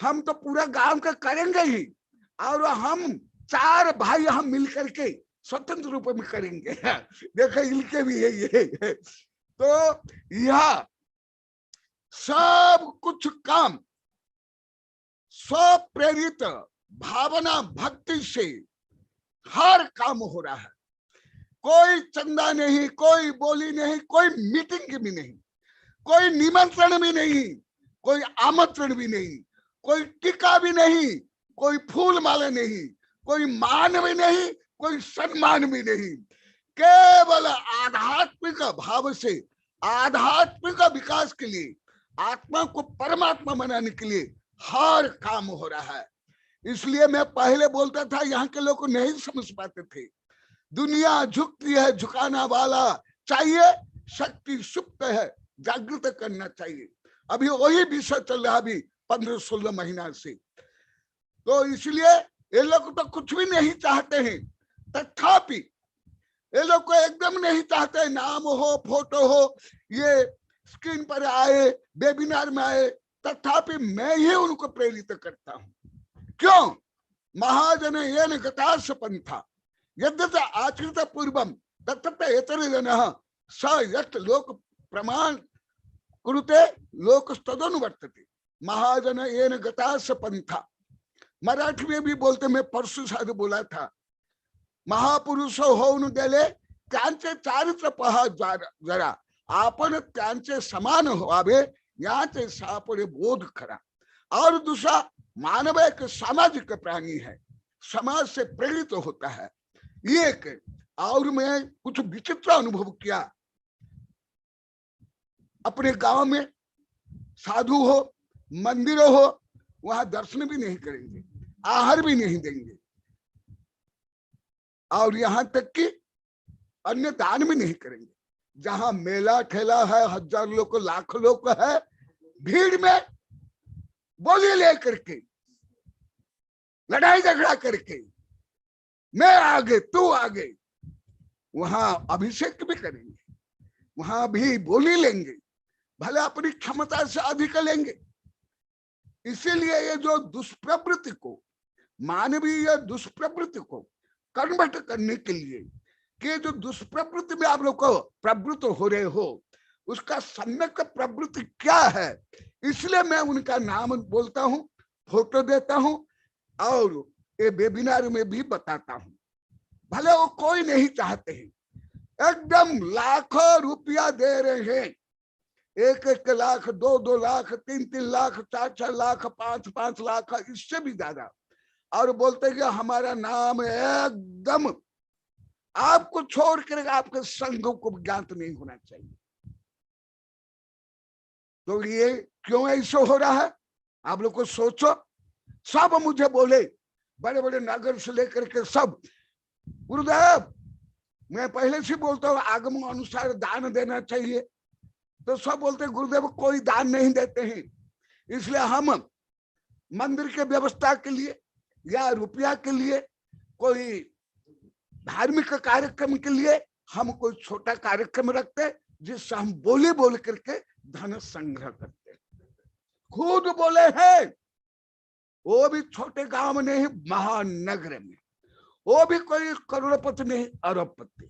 हम तो पूरा गांव का करेंगे ही, और हम 4 भाई हम मिल करके स्वतंत्र रूप में करेंगे। देखो इनके भी ये तो यह सब कुछ काम स्वप्रेरित भावना भक्ति से हर काम हो रहा है। कोई चंदा नहीं, कोई बोली नहीं, कोई मीटिंग भी नहीं, कोई निमंत्रण भी नहीं, कोई आमंत्रण भी नहीं, कोई टीका भी नहीं, कोई फूल माला नहीं, कोई मान भी नहीं, कोई सम्मान भी नहीं। केवल आध्यात्मिक भाव से आध्यात्मिक विकास के लिए, आत्मा को परमात्मा बनाने के लिए हर काम हो रहा है। इसलिए मैं पहले बोलता था, यहाँ के लोग नहीं समझ पाते थे। दुनिया झुकती है, झुकाना वाला चाहिए, शक्ति सुप्त है, जागृत करना चाहिए। अभी वही विषय चल रहा अभी 15-16 महीना से। तो इसलिए ये लोग तो कुछ भी नहीं चाहते हैं, तथापि ये लोग को एकदम नहीं चाहते नाम हो, फोटो हो, ये स्क्रीन पर आए, वेबिनार में आए, तथापि मैं ही उनको प्रेरित करता हूं। क्यों? महाजन येन गतास पंथा यद्यत आचरित पूर्वम तत्त इतरजनः स यत् लोक प्रमाण कुरुते लोक तदनुवर्तते। महाजन येन गतास पंथा, मराठी में भी बोलते, मैं परसों शायद बोला था, महापुरुष होऊन गेले त्यांचे चारित्र्य पहा जरा, आपण त्यांचे समान व्हावे याचे सापडे बोध करा। और दूसरा, मानव एक सामाजिक प्राणी है, समाज से प्रेरित होता है। एक और मैं कुछ विचित्र अनुभव किया। अपने गांव में साधु हो, मंदिर हो, वहां दर्शन भी नहीं करेंगे, आहार भी नहीं देंगे, और यहां तक कि अन्य दान भी नहीं करेंगे। जहां मेला ठेला है, 1000 लोग, लाखों लोग है, भीड़ में बोली लेकर के, लड़ाई झगड़ा करके, मैं आगे तू आगे, वहां अभिषेक भी करेंगे, वहां भी बोली लेंगे, भले अपनी क्षमता से अधिक लेंगे। इसीलिए ये जो दुष्प्रवृत्ति को, मानवीय दुष्प्रवृत्ति को कन्वर्ट करने के लिए, कि जो दुष्प्रवृत्ति में आप लोग को प्रवृत्त हो रहे हो, उसका सम्यक प्रवृत्ति क्या है, इसलिए मैं उनका नाम बोलता हूं, फोटो देता हूं, और ये वेबिनार में भी बताता हूं। भले वो कोई नहीं चाहते हैं, एकदम लाखों रुपया दे रहे हैं, 1-1 लाख, 2-2 लाख, 3-3 लाख, 4-4 लाख, 5-5 लाख, इससे भी ज्यादा, और बोलते कि हमारा नाम एकदम आपको छोड़ कर आपके संघ को ज्ञात नहीं होना चाहिए। तो ये क्यों ऐसा हो रहा है, आप लोग को सोचो। सब मुझे बोले, बड़े बड़े नगर से लेकर के सब, गुरुदेव मैं पहले से बोलता हूँ आगम अनुसार दान देना चाहिए, तो सब बोलते गुरुदेव कोई दान नहीं देते हैं, इसलिए हम मंदिर के व्यवस्था के लिए या रुपया के लिए, कोई धार्मिक कार्यक्रम के लिए हम कोई छोटा कार्यक्रम रखते, जिससे हम बोले बोल करके धन संग्रह करते। खुद बोले हैं, वो भी छोटे गांव में नहीं, महानगर में, वो भी कोई करोड़पति नहीं, अरबपति।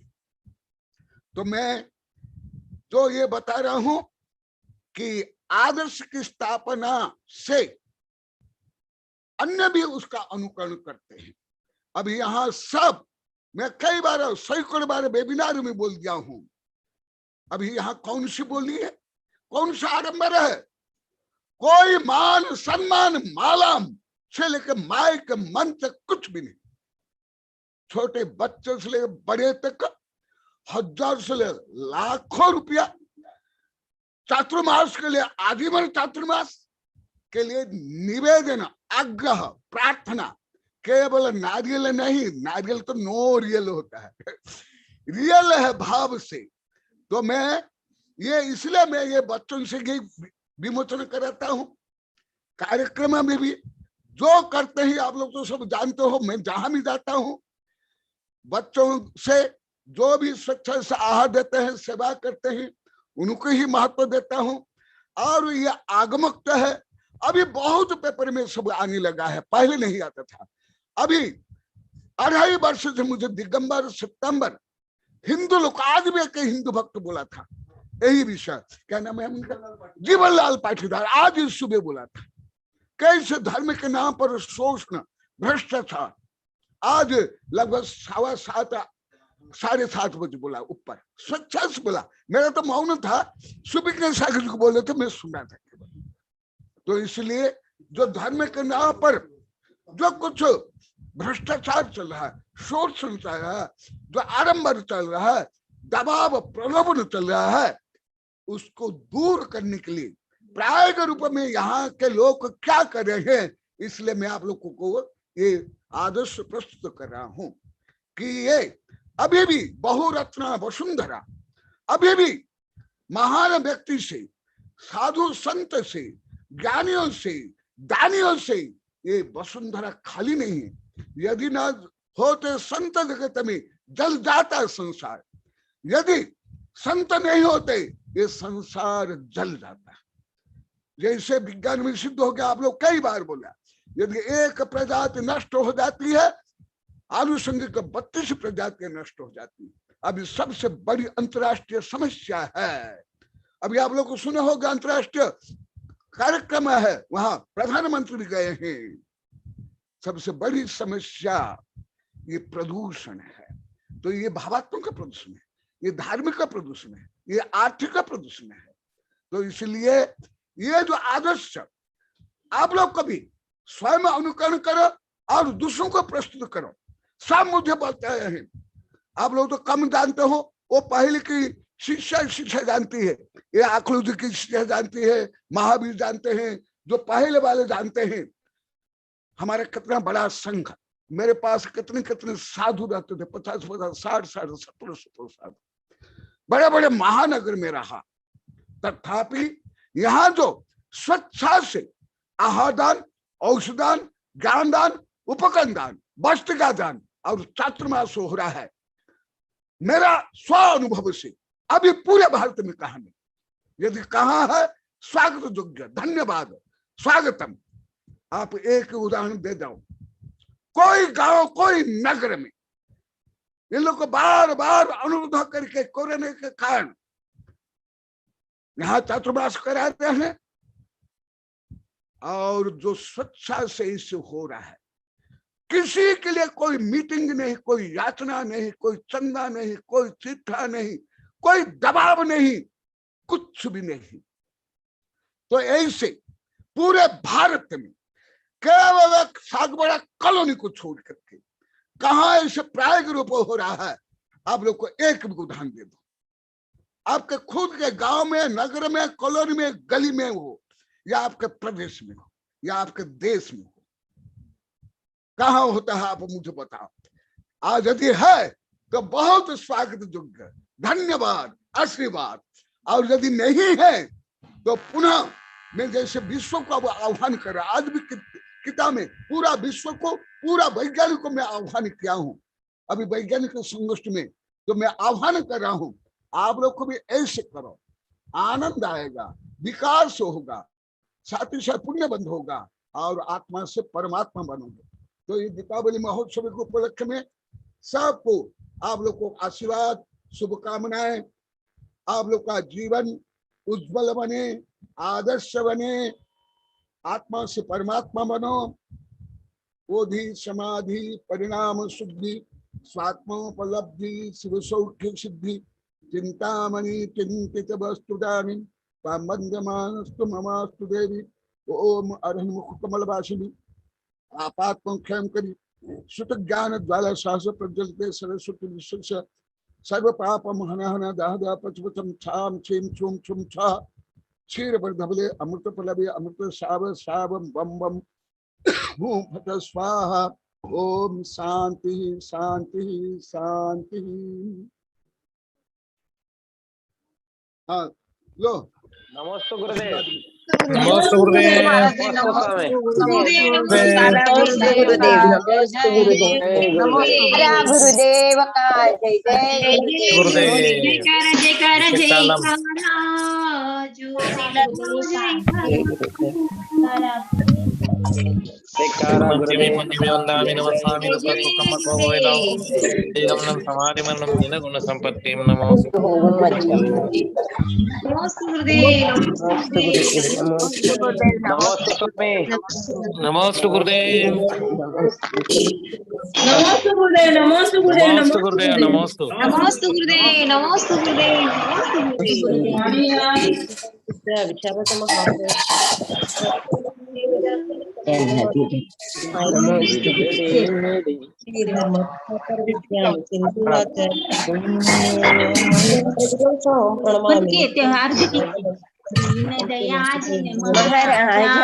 तो मैं जो ये बता रहा हूं कि आदर्श की स्थापना से अन्य भी उसका अनुकरण करते हैं। अभी यहाँ सब, मैं कई बार, सैकड़ों बार वेबिनार में बोल दिया हूं, अभी यहाँ कौन सी बोली है, कौन सा आडंबर है, कोई मान सम्मान माला से लेकर माई के मन तक कुछ भी नहीं। छोटे बच्चों से लेकर बड़े तक 1000 से लेकर लाखों रुपया चातुर्मास के लिए, आजीवन चातुर्मास के लिए निवेदन, आग्रह, प्रार्थना, केवल नारियल नहीं, नारियल तो नो रियल होता है, रियल है भाव से। तो मैं ये, इसलिए मैं ये बच्चों से ही विमोचन कराता हूँ। कार्यक्रम में भी जो करते हैं आप लोग तो सब जानते हो, मैं जहां भी जाता हूँ बच्चों से जो भी स्वच्छ से आहार देते हैं, सेवा करते हैं, उनको ही महत्व देता हूँ। और ये आगमक है, अभी बहुत पेपर में सब आने लगा है, पहले नहीं आता था। अभी 2.5 वर्ष से मुझे दिगंबर सितंबर हिंदू लोग, आज भी एक हिंदू भक्त बोला था यही विषय, क्या नाम है उनका, जीवनलाल पाटीदार, आज इस सुबह बोला था, कैसे धर्म के नाम पर शोषण, भ्रष्टाचार। आज लगभग 7:15 बजे बोला, ऊपर स्वच्छ से बोला, मेरा तो मौन था, सुबह के सागर जी को बोले थे, मैं सुना था। तो इसलिए जो धर्म के नाम पर जो कुछ भ्रष्टाचार चल रहा है, शोषण चल रहा है, जो आडंबर चल रहा है, दबाव प्रलोभन चल रहा है, उसको दूर करने के लिए प्रायोगिक रूप में यहाँ के लोग क्या कर रहे हैं, इसलिए मैं आप लोगों को ये आदर्श प्रस्तुत कर रहा हूं कि ये अभी भी बहुरत्ना वसुंधरा, अभी भी महान व्यक्ति से, साधु संत से, ज्ञानियों से, दानियों से ये वसुंधरा खाली नहीं है। यदि न होते संत जगत में जल जाता संसार, यदि संत नहीं होते ये संसार जल जाता है। जैसे विज्ञान में सिद्ध हो गया, आप लोग कई बार बोला, यदि एक प्रजाति नष्ट हो जाती है, आनुषंगिक 32 प्रजातियां नष्ट हो जाती है। अभी सबसे बड़ी अंतर्राष्ट्रीय समस्या है, अभी आप लोग को सुना होगा, अंतर्राष्ट्रीय कार्यक्रम है, वहां प्रधानमंत्री भी गए हैं। सबसे बड़ी समस्या ये प्रदूषण है। तो ये भावात्मक का प्रदूषण है, ये धार्मिक का प्रदूषण है, ये आर्थिक का प्रदूषण है। तो इसलिए ये जो आदर्श आप लोग कभी स्वयं अनुकरण करो और दूसरों को प्रस्तुत करो। सब मुझे बोलते हैं, आप लोग तो कम जानते हो, वो पहले की शिक्षा जानती है, ये आखलूजी की शिक्षा जानती है, महावीर जानते हैं, जो पहले वाले जानते हैं। हमारा कितना बड़ा संघ, मेरे पास कितने कितने साधु रहते थे, 50-50, 60-60, 70-70 साधु, बड़े बड़े महानगर में रहा। तथापि यहाँ जो स्वच्छता से आहारदान, औषधान, ज्ञानदान, उपकरण दान, वस्त्र का दान और चातुर्मास हो रहा है, मेरा स्व अनुभव से अभी पूरे भारत में कहा नहीं। यदि कहा है स्वागत योग्य, धन्यवाद, स्वागतम। आप एक उदाहरण दे जाओ, कोई गांव, कोई नगर में इन लोग को बार बार अनुरोध करके कोरोना के कारण यहाँ चातुर्मास कराते हैं, और जो स्वच्छता से इससे हो रहा है, किसी के लिए कोई मीटिंग नहीं, कोई याचना नहीं, कोई चंदा नहीं, कोई चिट्ठा नहीं, कोई दबाव नहीं, कुछ भी नहीं। तो ऐसे पूरे भारत में केवल सागबड़ा कॉलोनी को छोड़ करके कहा ऐसे प्रायोगिक रूप हो रहा है। आप लोग को एक भी उदाहरण दे दो, आपके खुद के गांव में, नगर में, कॉलोनी में, गली में हो, या आपके प्रदेश में हो, या आपके देश में हो, कहाँ होता है आप मुझे बताओ। आज यदि है तो बहुत स्वागत योग्य, धन्यवाद, आशीर्वाद। और यदि नहीं है तो पुनः मैं जैसे विश्व को अब आह्वान कर रहा, आज भी किताब में पूरा विश्व को, पूरा वैज्ञानिक को मैं आह्वान किया हूँ। अभी वैज्ञानिक संगोष्ठी में तो मैं आह्वान कर रहा हूँ, आप लोग को भी ऐसे करो, आनंद आएगा, विकास होगा, साथ ही साथ पुण्य बंध होगा और आत्मा से परमात्मा बनोगे। तो ये दीपावली महोत्सव के उपलक्ष्य में सबको आप लोग को आशीर्वाद, शुभकामनाएं। आप लोग का जीवन उज्जवल बने, आदर्श बने, आत्मा से परमात्मा बनो। बोधि, समाधि, परिणाम शुद्धि, स्वात्मोपलब्धि, शिव सौख्य सिद्धि, चिंतामणि चिंतित वस्तुदानि पामंजमानस्तु ममास्तु देवी। ओम अरहन मुख कमलवासिनी आपात्म क्षम करी, सुत ज्ञान ज्वाला सहस प्रज्वलिते सरस्वती विश्व सर्व पापम हनहन दाहदा पचपचम छाम छीम छुम छुम छा क्षीर वर्धवले अमृत पलवे अमृत साव साव बम बम हूं फट स्वाहा। ओम शांति शांति शांति। हाँ लो, नमस्ते गुरुदेव। नमस्ते गुरुदेव। नमस्ते गुरुदेव का जय जय गुरुदेव। वंदामि नमस्कामि सुखम कोवैलौ दिगमनं समाधिमनं दिनगुण संपत्तिं नमोस्तु। नमोस्तु गुरुदेव। नमोस्तु गुरुदेव। नमोस्तु गुरुदेव। नमोस्तु गुरुदेव। नमोस्तु नमोस्तु गुरुदेव। नमोस्तु गुरुदेव। नमोस्तु गुरुदेव। महाराजा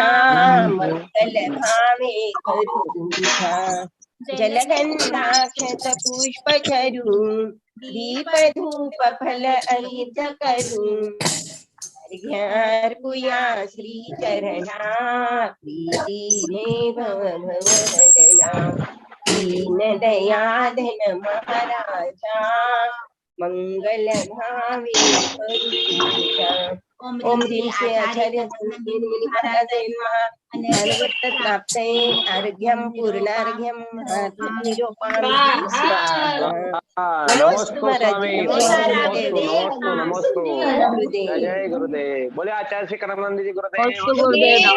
मंगल भावे करूषा जलगंधाक्षत पुष्प चरू दीप धूप फल अर्घ करूं अर्घ्यार्पुया श्री चरणा प्रीतिने भवभवहरणा दीन दयाधन महाराजा मंगल भावे करूषा ओम ह्रीं श्री आचार्य ज्ञानवत्त प्राप्ते अर्घ्यं पूर्णार्घ्यं निरूपामि जय गुरुदेव। बोले आचार्य श्री कर्मानंद जी गुरुदेव। गुरुदेव